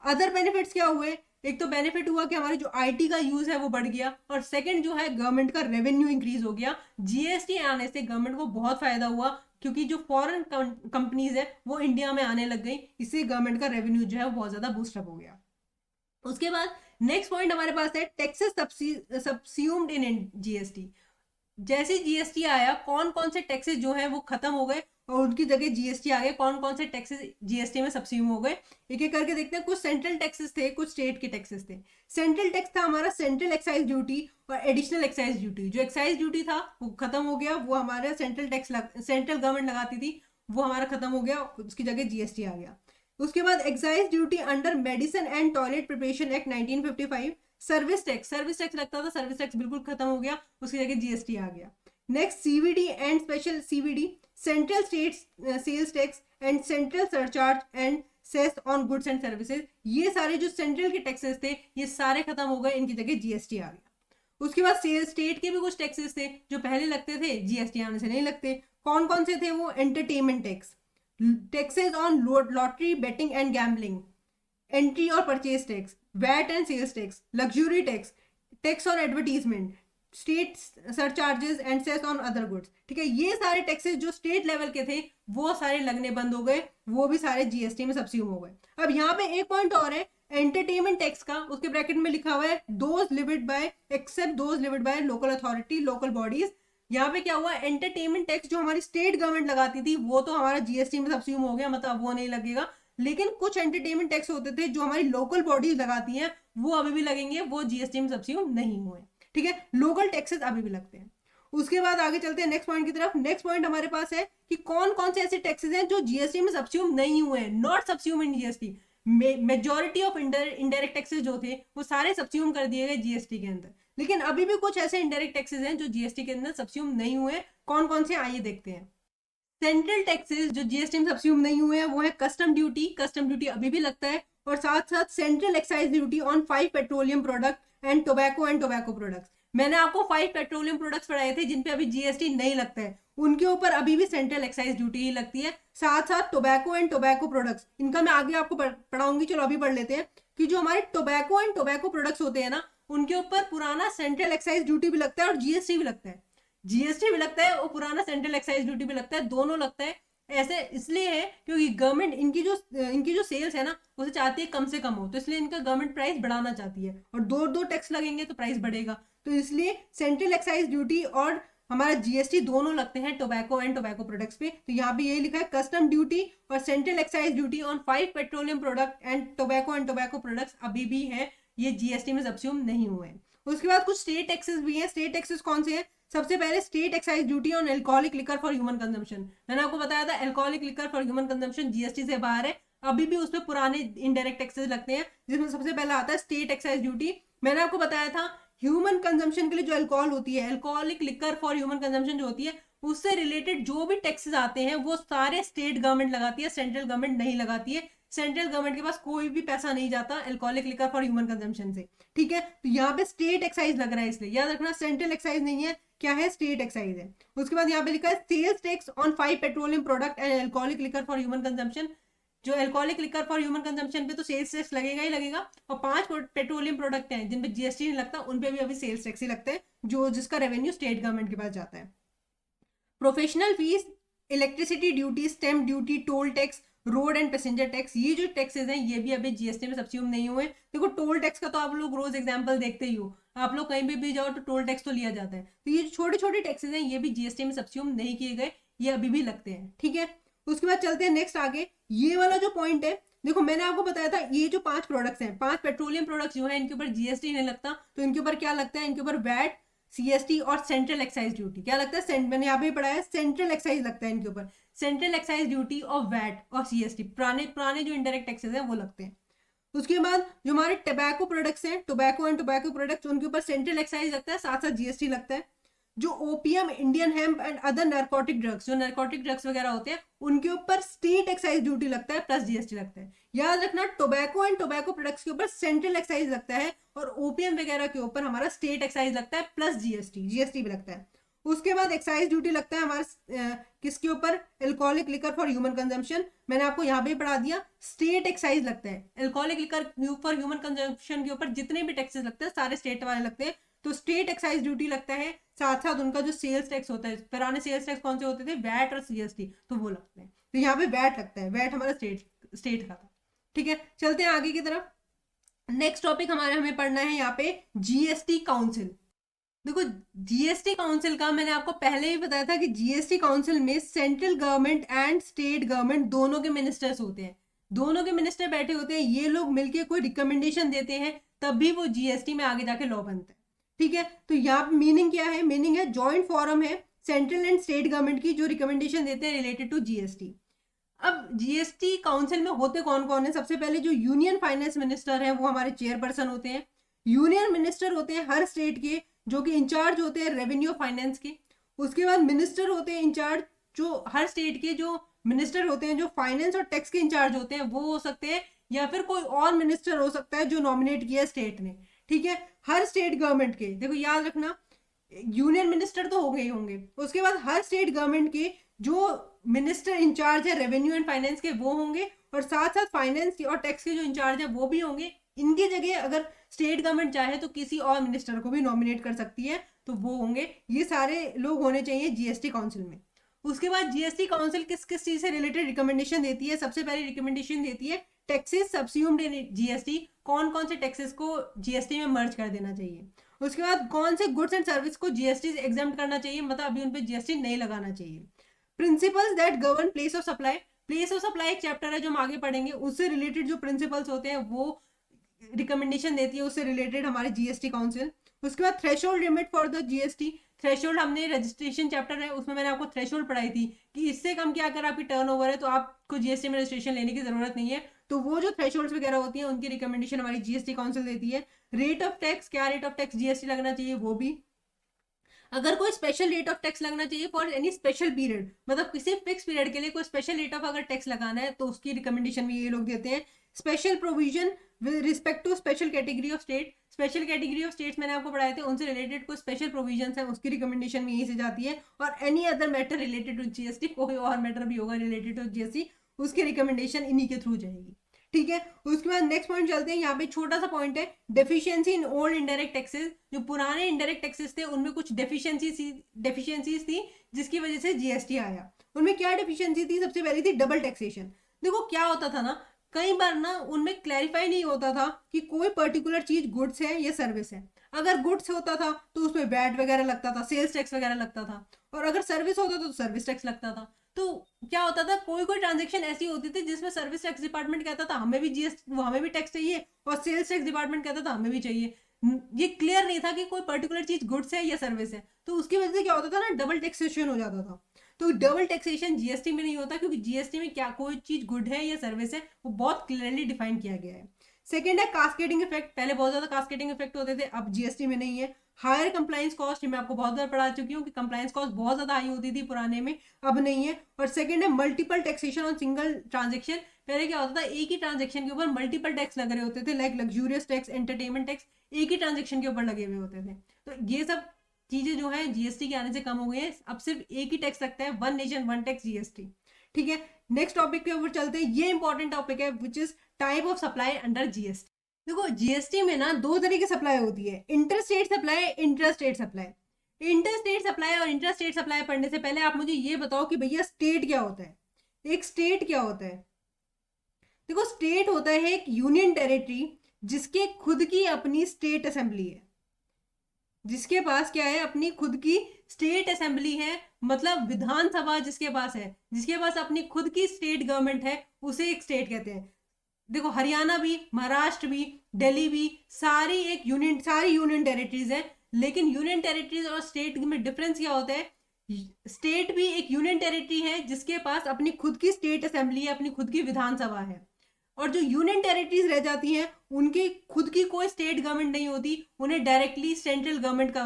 अदर बेनिफिट्स क्या हुए? एक तो बेनिफिट हुआ कि हमारी जो आईटी का यूज है वो बढ़ गया, और सेकंड जो है गवर्नमेंट का रेवेन्यू इंक्रीज हो गया। जीएसटी आने से गवर्नमेंट को बहुत फायदा हुआ, क्योंकि जो फॉरेन कंपनीज है वो इंडिया में आने लग गई, इससे गवर्नमेंट का रेवेन्यू जो है वो बहुत ज्यादा बूस्टअप हो गया। उसके बाद नेक्स्ट पॉइंट हमारे पास है टैक्सेस सब्स्यूम्ड इन जीएसटी। जैसे जीएसटी आया, कौन कौन से टैक्सेस जो है वो खत्म हो गए और उनकी जगह जीएसटी आ गए। कौन कौन से टैक्सेस जीएसटी में सब्स्यूम हो गए, एक एक करके देखते हैं। कुछ सेंट्रल टैक्सेस थे, कुछ स्टेट के टैक्सेस थे। सेंट्रल टैक्स था हमारा सेंट्रल एक्साइज ड्यूटी और एडिशनल एक्साइज ड्यूटी। जो एक्साइज ड्यूटी था वो खत्म हो गया, वो हमारा सेंट्रल टैक्स सेंट्रल गवर्नमेंट लगाती थी, वो हमारा खत्म हो गया, उसकी जगह जीएसटी आ गया। उसके बाद excise duty under medicine and toilet preparation act 1955। Service tax लगता था, सर्विस टैक्स बिल्कुल खत्म हो गया, उसकी जगह जीएसटी आ गया। Next CVD and special CVD, central state sales tax and central surcharge and cess on goods and services. ये सारे जो सेंट्रल के टैक्सेस थे ये सारे खत्म हो गए, इनकी जगह जीएसटी आ गया। उसके बाद सेल्स स्टेट के भी कुछ टैक्सेस थे जो पहले लगते थे, जीएसटी आने से नहीं लगते। कौन कौन से थे वो? Entertainment tax, taxes on lottery betting and gambling, entry और purchase tax, VAT and sales tax, luxury tax, tax on advertisement, state surcharges and cess on other goods. ठीक है, ये सारे टैक्सेस जो स्टेट लेवल के थे वो सारे लगने बंद हो गए, वो भी सारे जीएसटी में सब्स्यूम हो गए। अब यहाँ पे एक पॉइंट और है एंटरटेनमेंट टैक्स का, उसके ब्रैकेट में लिखा हुआ है those levied by except those levied by local authority local bodies. यहाँ पे क्या हुआ, एंटरटेनमेंट टैक्स जो हमारी स्टेट गवर्नमेंट लगाती थी वो तो हमारा जीएसटी में सब्स्यूम हो गया, मतलब वो नहीं लगेगा। लेकिन कुछ एंटरटेनमेंट टैक्स होते थे जो हमारी लोकल बॉडीज लगाती हैं, वो अभी भी लगेंगे, वो जीएसटी में सब्स्यूम नहीं हुए। ठीक है, लोकल टैक्सेस अभी भी लगते हैं। उसके बाद आगे चलते हैं नेक्स्ट पॉइंट की तरफ। नेक्स्ट पॉइंट हमारे पास है कि कौन कौन से ऐसे टैक्सेस हैं जो जीएसटी में सब्स्यूम नहीं हुए हैं, not subsume in GST. Majority of indirect taxes जो थे वो सारे सब्स्यूम कर दिए गए जीएसटी के अंदर, लेकिन अभी भी कुछ ऐसे इनडायरेक्ट टैक्सेस हैं जो जीएसटी के अंदर सब्स्यूम नहीं हुए। कौन कौन से, आइए देखते हैं। सेंट्रल टैक्सेस जो जीएसटी में सब्स्यूम नहीं हुए हैं वो है कस्टम ड्यूटी, कस्टम ड्यूटी अभी भी लगता है, और साथ साथ central excise duty on 5 petroleum product and tobacco products. मैंने आपको 5 पेट्रोलियम प्रोडक्ट्स पढ़ाए थे जिन पे अभी जीएसटी नहीं लगता है, उनके ऊपर अभी भी सेंट्रल एक्साइज ड्यूटी ही लगती है। साथ साथ टोबैको एंड टोबैको प्रोडक्ट्स, इनका मैं आगे आपको पढ़ाऊंगी, चलो अभी पढ़ लेते हैं कि जो हमारे टोबैको एंड टोबैको प्रोडक्ट्स होते हैं ना, उनके ऊपर पुराना सेंट्रल एक्साइज ड्यूटी भी लगता है और जीएसटी भी लगता है। जीएसटी भी लगता है और पुराना सेंट्रल एक्साइज ड्यूटी भी लगता है, दोनों लगता है। ऐसे इसलिए है क्योंकि गवर्नमेंट इनकी जो सेल्स है ना उसे चाहती है कम से कम हो, तो इसलिए इनका गवर्नमेंट प्राइस बढ़ाना चाहती है, और दो टैक्स लगेंगे तो प्राइस बढ़ेगा, तो इसलिए सेंट्रल एक्साइज ड्यूटी और हमारा जीएसटी दोनों लगते हैं टोबैको एंड टोबैको प्रोडक्ट्स पे। तो यहाँ पे ये लिखा है कस्टम ड्यूटी और central excise duty on 5 petroleum product and tobacco products अभी भी है, ये जीएसटी में सब्स्यूम नहीं हुए हैं। उसके बाद कुछ स्टेट टैक्सेस भी हैं। स्टेट टैक्सेस कौन से हैं? सबसे पहले state excise duty on alcoholic liquor for human consumption. मैंने आपको बताया था alcoholic liquor for human consumption GST से बाहर है, अभी भी उसमें पुराने इनडायरेक्ट टैक्सेस लगते हैं, जिसमें सबसे पहला आता है स्टेट एक्साइज ड्यूटी। मैंने आपको बताया था ह्यूमन कंजम्पशन के लिए जो अल्कोहल होती है, alcoholic liquor for human consumption जो होती है, उससे रिलेटेड जो भी टैक्सेस आते हैं वो सारे स्टेट गवर्नमेंट लगाती है, सेंट्रल गवर्नमेंट नहीं लगाती है। सेंट्रल गवर्नमेंट के पास कोई भी पैसा नहीं जाता alcoholic liquor for human consumption से। ठीक है, तो यहाँ पे स्टेट एक्साइज लग रहा है, इसलिए याद रखना सेंट्रल एक्साइज नहीं है, क्या है, स्टेट एक्साइज है। उसके बाद यहाँ पे लिखा है sales tax on 5 petroleum product and alcoholic liquor for human consumption. जो alcoholic liquor for human consumption पे तो सेल्स टैक्स लगेगा ही लगेगा, और 5 पेट्रोलियम प्रोडक्ट हैं जिन पे जीएसटी नहीं लगता, उन पे भी अभी सेल्स टैक्स ही लगता है, जो जिसका रेवेन्यू स्टेट गवर्नमेंट के पास जाता है। Professional fees, electricity duty, stamp duty, toll tax, road and passenger tax, ये जो टैक्सेस हैं ये भी अभी जीएसटी में सब्सिट्यूट नहीं हुए। देखो टोल टैक्स का तो आप लोग रोज एग्जांपल देखते ही हो, आप लोग कहीं भी जाओ तो टोल टैक्स तो लिया जाता है, तो ये छोटे छोटे टैक्सेस हैं ये भी जीएसटी में सब्सिट्यूट नहीं किए गए, ये अभी भी लगते हैं। ठीक है, उसके बाद चलते हैं नेक्स्ट आगे। ये वाला जो पॉइंट है, देखो मैंने आपको बताया था ये जो 5 प्रोडक्ट्स हैं, 5 पेट्रोलियम प्रोडक्ट्स जो है इनके ऊपर जीएसटी नहीं लगता, तो इनके ऊपर क्या लगता है, इनके ऊपर वैट, सीएसटी और सेंट्रल एक्साइज ड्यूटी। क्या लगता है, मैंने यहाँ पे पढ़ाया सेंट्रल एक्साइज लगता है इनके ऊपर, सेंट्रल एक्साइज ड्यूटी और वैट और सीएसटी, पुराने पुराने जो इनडायरेक्ट टैक्सेस हैं वो लगते हैं। उसके बाद जो हमारे टबैको प्रोडक्ट्स हैं, टोबैको एंड टोबैको प्रोडक्ट्स, उनके ऊपर सेंट्रल एक्साइज लगता है, साथ साथ जीएसटी लगता है। जो opium, Indian hemp and other narcotic drugs, जो नार्कोटिक ड्रग्स वगैरह होते हैं उनके ऊपर स्टेट एक्साइज ड्यूटी लगता है प्लस जीएसटी लगता है। याद रखना टोबैको एंड टोबैको प्रोडक्ट्स के ऊपर सेंट्रल एक्साइज लगता है, और ओपीएम वगैरह के ऊपर हमारा स्टेट एक्साइज लगता है प्लस जीएसटी भी लगता है। उसके बाद एक्साइज ड्यूटी लगता है हमारे किसके ऊपर, alcoholic liquor for human consumption, मैंने आपको यहाँ पे पढ़ा दिया। स्टेट एक्साइज लगता है alcoholic liquor for human consumption के ऊपर, जितने भी टैक्सेस लगते हैं सारे स्टेट वाले लगते हैं, तो स्टेट एक्साइज ड्यूटी लगता है, साथ साथ उनका जो सेल्स टैक्स होता है, पुराने सेल्स टैक्स कौन से होते थे, वैट और सीएसटी, तो वो लगते हैं। तो यहाँ पे वैट लगता है, वैट हमारा स्टेट का था। ठीक है, चलते हैं आगे की तरफ। नेक्स्ट टॉपिक हमारे हमें पढ़ना है यहाँ पे जीएसटी काउंसिल। देखो जीएसटी काउंसिल का मैंने आपको पहले ही बताया था कि जीएसटी काउंसिल में central government and state government दोनों के मिनिस्टर्स होते हैं, दोनों के मिनिस्टर बैठे होते हैं, ये लोग मिलके कोई रिकमेंडेशन देते हैं, तब भी वो जीएसटी में आगे जाके लॉ बनता है। ठीक है, तो यहाँ पे मीनिंग क्या है, मीनिंग है जॉइंट फोरम है सेंट्रल एंड स्टेट गवर्नमेंट की, जो रिकमेंडेशन देते हैं रिलेटेड टू जीएसटी। अब जीएसटी काउंसिल में होते कौन कौन है, सबसे पहले जो यूनियन फाइनेंस मिनिस्टर है वो हमारे चेयरपर्सन होते हैं। यूनियन मिनिस्टर होते हैं हर स्टेट के, जो कि इंचार्ज होते हैं रेवेन्यू फाइनेंस के। उसके बाद मिनिस्टर होते हैं इंचार्ज, जो हर स्टेट के जो मिनिस्टर होते हैं जो फाइनेंस और टैक्स के इंचार्ज होते हैं, वो हो सकते हैं, या फिर कोई और मिनिस्टर हो सकता है जो नॉमिनेट किया स्टेट ने। ठीक है, हर स्टेट गवर्नमेंट के, देखो याद रखना यूनियन मिनिस्टर तो हो गए होंगे, उसके बाद हर स्टेट गवर्नमेंट के जो मिनिस्टर इंचार्ज है रेवेन्यू एंड फाइनेंस के वो होंगे, और साथ साथ फाइनेंस और टैक्स के जो इंचार्ज है वो भी होंगे। इनकी जगह अगर स्टेट गवर्नमेंट चाहे तो किसी और मिनिस्टर को भी नॉमिनेट कर सकती है, तो वो होंगे, ये सारे लोग होने चाहिए जीएसटी काउंसिल में। उसके बाद जीएसटी काउंसिल किस किस चीज से रिलेटेड रिकमेंडेशन देती है, सबसे पहले रिकमेंडेशन देती है टैक्सेस सब्स्यूम्ड इन जीएसटी, कौन कौन से टैक्सेस को जीएसटी में मर्ज कर देना चाहिए। उसके बाद कौन से गुड्स एंड सर्विस को जीएसटी से एग्जाम्प्ट करना चाहिए, मतलब अभी उन पे जीएसटी नहीं लगाना चाहिए। Principles that govern place of supply, place of supply एक चैप्टर है जो हम आगे पढ़ेंगे, उससे रिलेटेड जो प्रिंसिपल्स होते हैं वो रिकमेंडेशन देती है, उससे रिलेटेड हमारे जीएसटी काउंसिल। उसके बाद threshold limit for the GST, threshold हमने रजिस्ट्रेशन चैप्टर है उसमें मैंने आपको थ्रेशोल्ड पढ़ाई थी कि इससे कम की अगर आपकी टर्नओवर है तो आपको जीएसटी में रजिस्ट्रेशन लेने की जरूरत नहीं है, तो वो जो थ्रेशोल्ड्स वगैरह होती हैं उनकी रिकमेंडेशन हमारी जीएसटी काउंसिल देती है। रेट ऑफ टैक्स, क्या रेट ऑफ टैक्स जीएसटी लगना चाहिए वो भी, अगर कोई स्पेशल रेट ऑफ टैक्स लगना चाहिए फॉर एनी स्पेशल पीरियड, मतलब किसी फिक्स पीरियड के लिए कोई स्पेशल रेट ऑफ अगर टैक्स लगाना है तो उसकी रिकमेंडेशन भी ये लोग देते हैं। Special provision with respect to special category of state, special category of states मैंने आपको पढ़ाए थे, उनसे रिलेटेड कोई स्पेशल प्रोविजन है उसकी रिकमेंडेशन भी यहीं से जाती है। और any other matter related to GST, कोई और मैटर भी होगा रिलेटेड टू जीएसटी, उसकी रिकमेंडेशन इन्हीं के थ्रू जाएगी। ठीक है, उसके बाद नेक्स्ट पॉइंट चलते हैं, यहाँ पे छोटा सा पॉइंट है deficiency in old indirect taxes, जो पुराने इनडायरेक्ट टैक्सेस थे उनमें कुछ डेफिशिएंसीज थी जिसकी वजह से जीएसटी आया। उनमें क्या डेफिशिएंसी थी, सबसे पहली थी डबल टैक्सेशन। देखो क्या होता था ना, कई बार ना उनमें क्लैरिफाई नहीं होता था कि कोई पर्टिकुलर चीज गुड्स है या सर्विस है। अगर गुड्स होता था तो उसमें वैट वगैरह लगता था, सेल्स टैक्स वगैरह लगता था, और अगर सर्विस होता तो सर्विस टैक्स लगता था। तो क्या होता था, कोई कोई ट्रांजेक्शन ऐसी होती थी जिसमें सर्विस टैक्स डिपार्टमेंट कहता था हमें भी जीएसटी, हमें भी टैक्स चाहिए, और सेल्स टैक्स डिपार्टमेंट कहता था हमें भी चाहिए। ये क्लियर नहीं था कि कोई पर्टिकुलर चीज गुड्स है या सर्विस है, तो उसकी वजह से क्या होता था ना, डबल टैक्सेशन हो जाता था। तो डबल टैक्सेशन जीएसटी में नहीं होता, क्योंकि जीएसटी में क्या कोई चीज गुड है या सर्विस है वो बहुत क्लियरली डिफाइन किया गया है। सेकेंड है कास्केडिंग इफेक्ट, पहले बहुत ज्यादा कास्केडिंग इफेक्ट होते थे, अब जीएसटी में नहीं है। हायर कंप्लाइंस कॉस्ट, मैं आपको बहुत बार पढ़ा चुकी हूँ कि कंप्लाइंस कॉस्ट बहुत ज्यादा हाई होती थी पुराने में, अब नहीं है। और सेकंड है multiple taxation on single transaction, पहले क्या होता था एक ही ट्रांजेक्शन के ऊपर मल्टीपल टैक्स लग रहे होते थे, like luxurious tax, entertainment tax, एक ही ट्रांजेक्शन के ऊपर लगे हुए होते थे। तो ये सब चीजें जो है जीएसटी के आने से कम हो गई है, अब सिर्फ एक ही टैक्स लगता है, one nation one tax GST. ठीक है, नेक्स्ट टॉपिक के ऊपर चलते हैं। ये इंपॉर्टेंट टॉपिक है which is type of supply under GST. देखो जीएसटी में ना दो तरह की सप्लाई होती है, inter state supply, inter state supply. Inter state supply और इंटर स्टेट सप्लाई पढ़ने से पहले आप मुझे ये बताओ कि भैया स्टेट क्या होता है, एक स्टेट क्या होता है। देखो स्टेट होता है एक यूनियन टेरिटरी जिसके खुद की अपनी स्टेट असेंबली है, जिसके पास क्या है, अपनी खुद की स्टेट असेंबली है, मतलब विधानसभा जिसके पास है, जिसके पास अपनी खुद की स्टेट गवर्नमेंट है, उसे एक स्टेट कहते हैं। देखो हरियाणा भी, महाराष्ट्र भी, दिल्ली भी, सारी यूनियन टेरिटरीज है। लेकिन यूनियन टेरिटरीज और स्टेट में डिफरेंस क्या होता है, स्टेट भी एक यूनियन टेरिटरी है जिसके पास अपनी खुद की स्टेट असेंबली है, अपनी खुद की विधानसभा है। और जो यूनियन टेरिटरीज रह जाती हैं उनकी खुद की कोई स्टेट गवर्नमेंट नहीं होती, उन्हें डायरेक्टली सेंट्रल गवर्नमेंट का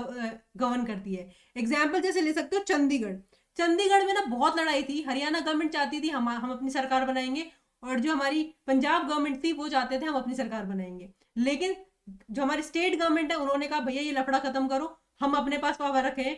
गवर्न करती है। एग्जाम्पल जैसे ले सकते हो चंडीगढ़। चंडीगढ़ में ना बहुत लड़ाई थी, हरियाणा गवर्नमेंट चाहती थी हम अपनी सरकार बनाएंगे, और जो हमारी पंजाब गवर्नमेंट थी वो चाहते थे हम अपनी सरकार बनाएंगे। लेकिन जो हमारी स्टेट गवर्नमेंट है उन्होंने कहा भैया ये लफड़ा खत्म करो, हम अपने पास पावर रखे,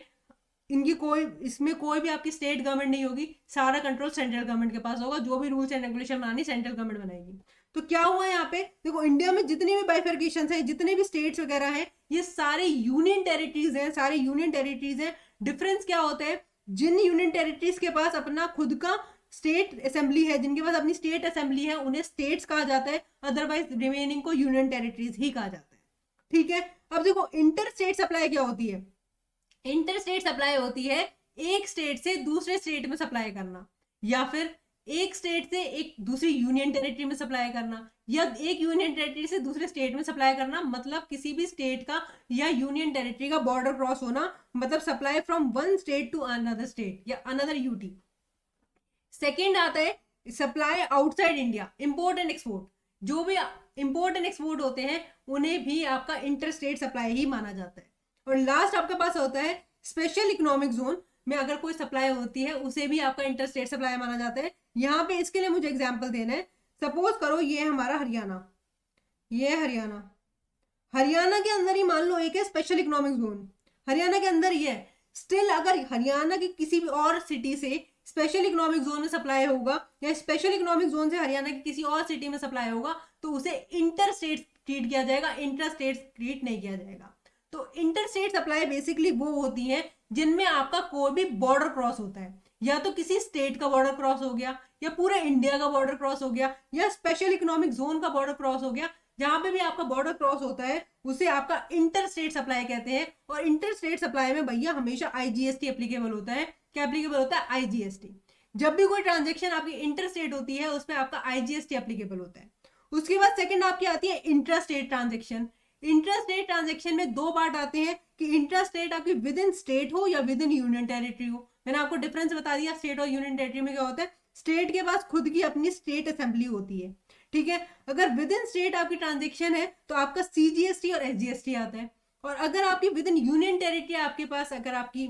इनकी कोई, इसमें कोई भी आपकी स्टेट गवर्नमेंट नहीं होगी, सारा कंट्रोल सेंट्रल गवर्नमेंट के पास होगा, जो भी रूल्स एंड रेगुलेशन बनानी सेंट्रल गवर्नमेंट बनाएगी। तो क्या हुआ यहाँ पे, देखो इंडिया में जितनी भी बाइफर्केशन है, जितने भी स्टेट्स वगैरह हैं, ये सारे यूनियन टेरिटरीज हैं, सारे यूनियन टेरिटरीज हैं। डिफरेंस क्या होता है, जिन यूनियन टेरिटरीज के पास अपना खुद का स्टेट असेंबली है, जिनके पास अपनी स्टेट असेंबली है, उन्हें स्टेट्स कहा जाता है, अदरवाइज रिमेनिंग को यूनियन टेरिटरीज ही कहा जाता है। ठीक है, अब देखो इंटर स्टेट सप्लाई क्या होती है। इंटर स्टेट सप्लाई होती है एक स्टेट से दूसरे स्टेट में सप्लाई करना, या फिर एक स्टेट से एक दूसरी यूनियन टेरिटरी में सप्लाई करना, या एक यूनियन टेरिटरी से दूसरे स्टेट में सप्लाई करना, मतलब किसी भी स्टेट का या यूनियन टेरिटरी का बॉर्डर क्रॉस होना, मतलब supply from one state to another state या अनदर यूटी। सेकेंड आता है supply outside India, import and export. जो भी इंपोर्ट एंड एक्सपोर्ट होते हैं उन्हें भी आपका इंटर स्टेट सप्लाई ही माना जाता है। और लास्ट आपके पास होता है स्पेशल इकोनॉमिक जोन में अगर कोई सप्लाई होती है उसे भी आपका इंटर स्टेट सप्लाई माना जाता है। यहाँ पे इसके लिए मुझे एग्जांपल देना है। सपोज करो ये हमारा हरियाणा, ये हरियाणा, हरियाणा के अंदर ही मान लो एक है स्पेशल इकोनॉमिक जोन, हरियाणा के अंदर ही है। स्टिल अगर हरियाणा की किसी भी और सिटी से स्पेशल इकोनॉमिक जोन में सप्लाई होगा, या स्पेशल इकोनॉमिक जोन से हरियाणा की किसी और सिटी में सप्लाई होगा, तो उसे इंटर स्टेट ट्रीट किया जाएगा, इंटर स्टेट ट्रीट नहीं किया जाएगा। तो इंटर स्टेट सप्लाई बेसिकली वो होती है जिनमें आपका कोई भी बॉर्डर क्रॉस होता है, या तो किसी स्टेट का बॉर्डर क्रॉस हो गया, या पूरे इंडिया का बॉर्डर क्रॉस हो गया, या स्पेशल इकोनॉमिक जोन का बॉर्डर क्रॉस हो गया। जहां पे भी आपका बॉर्डर क्रॉस होता है उसे आपका इंटर स्टेट सप्लाई कहते हैं। और इंटर स्टेट सप्लाई में भैया हमेशा आईजीएसटी एप्लीकेबल होता है। क्या एप्लीकेबल होता है, आईजीएसटी। जब भी कोई ट्रांजेक्शन आपकी इंटर स्टेट होती है उसमें आपका आईजीएसटी एप्लीकेबल होता है। उसके बाद सेकंड आपकी आती है intra state transaction. Intra state transaction में दो पार्ट आते हैं कि इंट्रा स्टेट आपकी विद इन स्टेट हो या विद इन यूनियन टेरिटरी हो। मैंने आपको डिफरेंस बता दिया स्टेट और यूनियन टेरिटरी में क्या होता है। स्टेट के पास खुद की अपनी स्टेट असेंबली होती है, ठीक है। अगर विद इन स्टेट आपकी ट्रांजेक्शन है तो आपका सीजीएसटी और एसजीएसटी आता है। और अगर आपकी विद इन यूनियन टेरिटरी आपके पास, अगर आपकी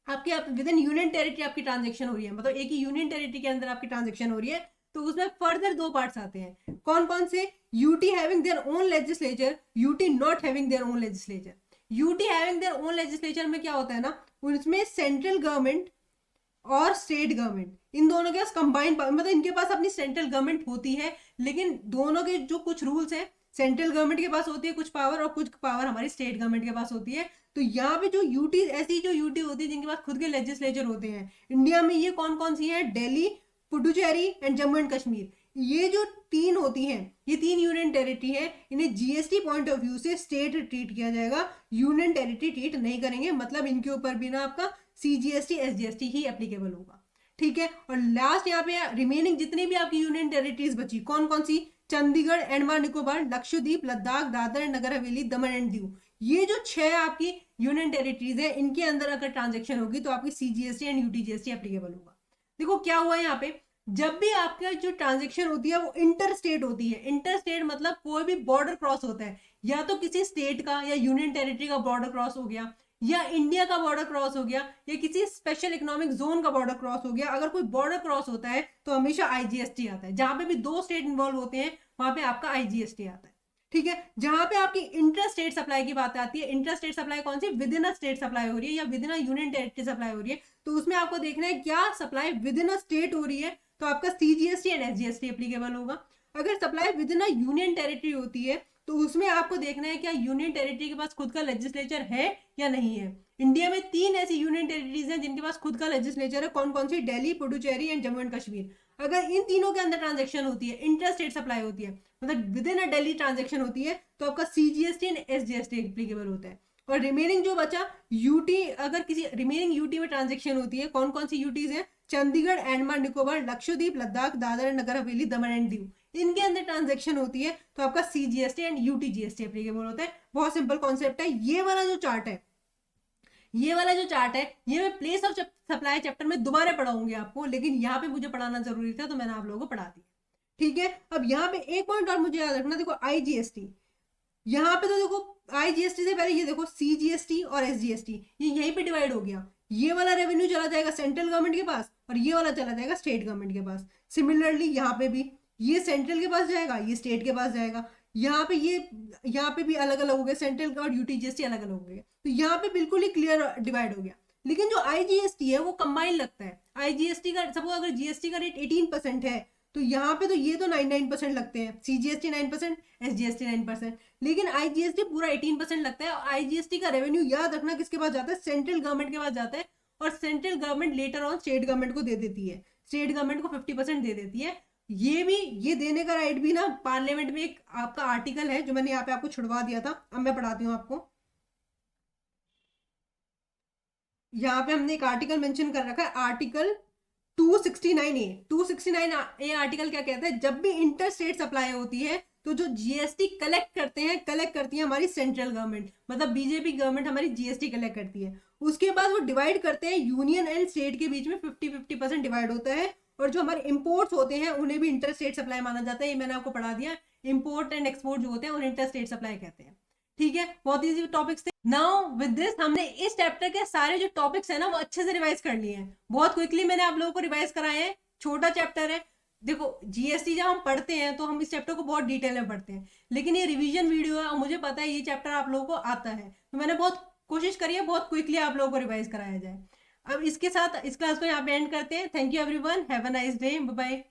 विद इन यूनियन टेरिटरी आपकी ट्रांजेक्शन हो रही है, मतलब एक ही यूनियन टेरिटरी के अंदर आपकी ट्रांजेक्शन हो रही है, तो उसमें फर्दर दो पार्ट्स आते हैं। कौन कौन से, UT having their own legislature, UT not having their own legislature. UT having their own legislature में क्या होता है ना, उसमें सेंट्रल गवर्नमेंट और स्टेट गवर्नमेंट इन दोनों के पास कंबाइंड, मतलब इनके पास अपनी सेंट्रल गवर्नमेंट होती है, लेकिन दोनों के जो कुछ रूल्स हैं, सेंट्रल गवर्नमेंट के पास होती है कुछ पावर और कुछ पावर हमारी स्टेट गवर्नमेंट के पास होती है। तो यहाँ पे जो यूटी, ऐसी जो यूटी होती है जिनके पास खुद के लेजिस्लेचर होते हैं इंडिया में, ये कौन कौन सी है, दिल्ली, पुडुचेरी एंड जम्मू एंड कश्मीर। ये जो तीन होती हैं, ये तीन यूनियन टेरिटरी है, इन्हें जीएसटी पॉइंट ऑफ व्यू से स्टेट ट्रीट किया जाएगा, यूनियन टेरिटरी ट्रीट नहीं करेंगे। मतलब इनके ऊपर भी ना आपका सीजीएसटी एसजीएसटी ही एप्लीकेबल होगा, ठीक है। और लास्ट यहाँ पे रिमेनिंग जितनी भी आपकी यूनियन टेरिटरीज बची, कौन कौन सी, Chandigarh, Andaman Nicobar, Lakshadweep, Ladakh, Dadar and Nagar Haveli, Daman and Diu. ये जो 6 आपकी यूनियन टेरिटरीज है, इनके अंदर अगर ट्रांजेक्शन होगी तो आपकी सीजीएसटी एंड यूटीजीएसटी एप्लीकेबल होगा। देखो क्या हुआ यहाँ पे, जब भी आपका जो ट्रांजेक्शन होती है वो इंटर स्टेट होती है। इंटर स्टेट मतलब कोई भी बॉर्डर क्रॉस होता है, या तो किसी स्टेट का या यूनियन टेरिटरी का बॉर्डर क्रॉस हो गया, या इंडिया का बॉर्डर क्रॉस हो गया, या किसी स्पेशल इकोनॉमिक जोन का बॉर्डर क्रॉस हो गया। अगर कोई बॉर्डर क्रॉस होता है तो हमेशा आईजीएसटी आता है। जहां पे भी दो स्टेट इन्वॉल्व होते हैं वहां पे आपका आईजीएसटी आता है, ठीक है। जहां पे आपकी इंटर स्टेट सप्लाई की बात आती है, इंटर स्टेट सप्लाई कौन सी, within a state supply हो रही है या within a union territory supply हो रही है, तो उसमें आपको देखना है क्या supply within a state हो रही है तो आपका CGST एंड SGST एप्लीकेबल होगा। अगर supply within a union territory होती है तो उसमें आपको देखना है क्या यूनियन टेरिटरी के पास खुद का लेजिस्लेचर है या नहीं है। इंडिया में 3 ऐसी यूनियन टेरिटरीज हैं जिनके पास खुद का लेजिस्लेचर है। कौन कौन सी? Delhi, Puducherry and Jammu and Kashmir. अगर इन तीनों के अंदर ट्रांजेक्शन होती है, इंटर स्टेट सप्लाई होती है, मतलब with in a Delhi transaction होती है, तो आपका CGST एंड SGST एप्लीकेबल होता है। और रिमेनिंग जो बचा यूटी, अगर किसी रिमेनिंग यूटी में ट्रांजेक्शन होती है, कौन कौन सी यूटीज है? चंडीगढ़, अंडमान निकोबार, लक्षद्वीप, लद्दाख, दादर नगर हवेली, दमन एंड दीव, इनके अंदर ट्रांजेक्शन होती है तो आपका CGST एंड UTGST एप्लीकेबल होता है। बहुत सिंपल कॉन्सेप्ट है। ये वाला जो चार्ट है, ये वाला जो चार्ट है, ये मैं प्लेस ऑफ सप्लाई चैप्टर में दोबारा पढ़ाऊंगी आपको, लेकिन यहाँ पे मुझे पढ़ाना जरूरी था तो मैंने आप लोगों को पढ़ा दिया। ठीक है, अब यहाँ पे एक पॉइंट और मुझे याद रखना, देखो IGST, यहाँ पे तो देखो IGST से पहले ये देखो CGST और SGST, ये यहीं पे डिवाइड हो गया। ये वाला रेवेन्यू चला जाएगा सेंट्रल गवर्नमेंट के पास और ये वाला चला जाएगा स्टेट गवर्नमेंट के पास। सिमिलरली यहाँ पे भी ये सेंट्रल के पास जाएगा, ये स्टेट के पास जाएगा। यहाँ पे ये, यहाँ पे भी अलग अलग हो गए, सेंट्रल का और UTGST अलग अलग हो गए, तो यहाँ पे बिल्कुल ही क्लियर डिवाइड हो गया। लेकिन जो IGST है वो कंबाइन लगता है। IGST का सपोज अगर GST का रेट 18% है तो यहाँ पे तो ये तो 99% लगते हैं, CGST 9%, SGST 9%, लेकिन IGST पूरा 18% लगता है। और IGST का रेवेन्यू याद रखना किसके पास जाता है? सेंट्रल गवर्नमेंट के पास जाता है, और central government later on state government को दे देती है, स्टेट गवर्नमेंट को 50% दे देती है। ये भी, ये देने का राइट भी ना पार्लियामेंट में एक आपका आर्टिकल है जो मैंने यहाँ पे आपको छुड़वा दिया था, अब मैं पढ़ाती हूँ आपको। यहाँ पे हमने एक आर्टिकल मेंशन कर रखा है, आर्टिकल 269A। 269A आर्टिकल क्या कहता है? जब भी इंटर स्टेट सप्लाई होती है तो जो GST कलेक्ट करते हैं, कलेक्ट करती है हमारी सेंट्रल गवर्नमेंट, मतलब बीजेपी गवर्नमेंट हमारी GST कलेक्ट करती है। उसके बाद वो डिवाइड करते हैं यूनियन एंड स्टेट के बीच में, 50-50% डिवाइड होता है। और जो हमारे इंपोर्ट्स होते हैं उन्हें भी इंटर स्टेट सप्लाई माना जाता है, ये मैंने आपको पढ़ा दिया। इंपोर्ट एंड एक्सपोर्ट जो होते हैं उन्हें इंटर स्टेट सप्लाई कहते हैं। ठीक है, बहुत इजी टॉपिक्स थे। नाउ विद दिस हमने इस चैप्टर के सारे जो टॉपिक्स है ना वो अच्छे से रिवाइज कर लिए हैं। बहुत क्विकली मैंने आप लोगों को रिवाइज कराए हैं। छोटा चैप्टर है, देखो GST जब हम पढ़ते हैं तो हम इस चैप्टर को बहुत डिटेल में पढ़ते हैं, लेकिन ये रिवीजन वीडियो है और मुझे पता है ये चैप्टर आप लोगों को आता है, तो मैंने बहुत कोशिश करी है बहुत क्विकली आप लोगों को रिवाइज कराया जाए। अब इसके साथ इस क्लास को यहाँ पे एंड करते हैं। Thank you everyone, have a nice day, bye bye.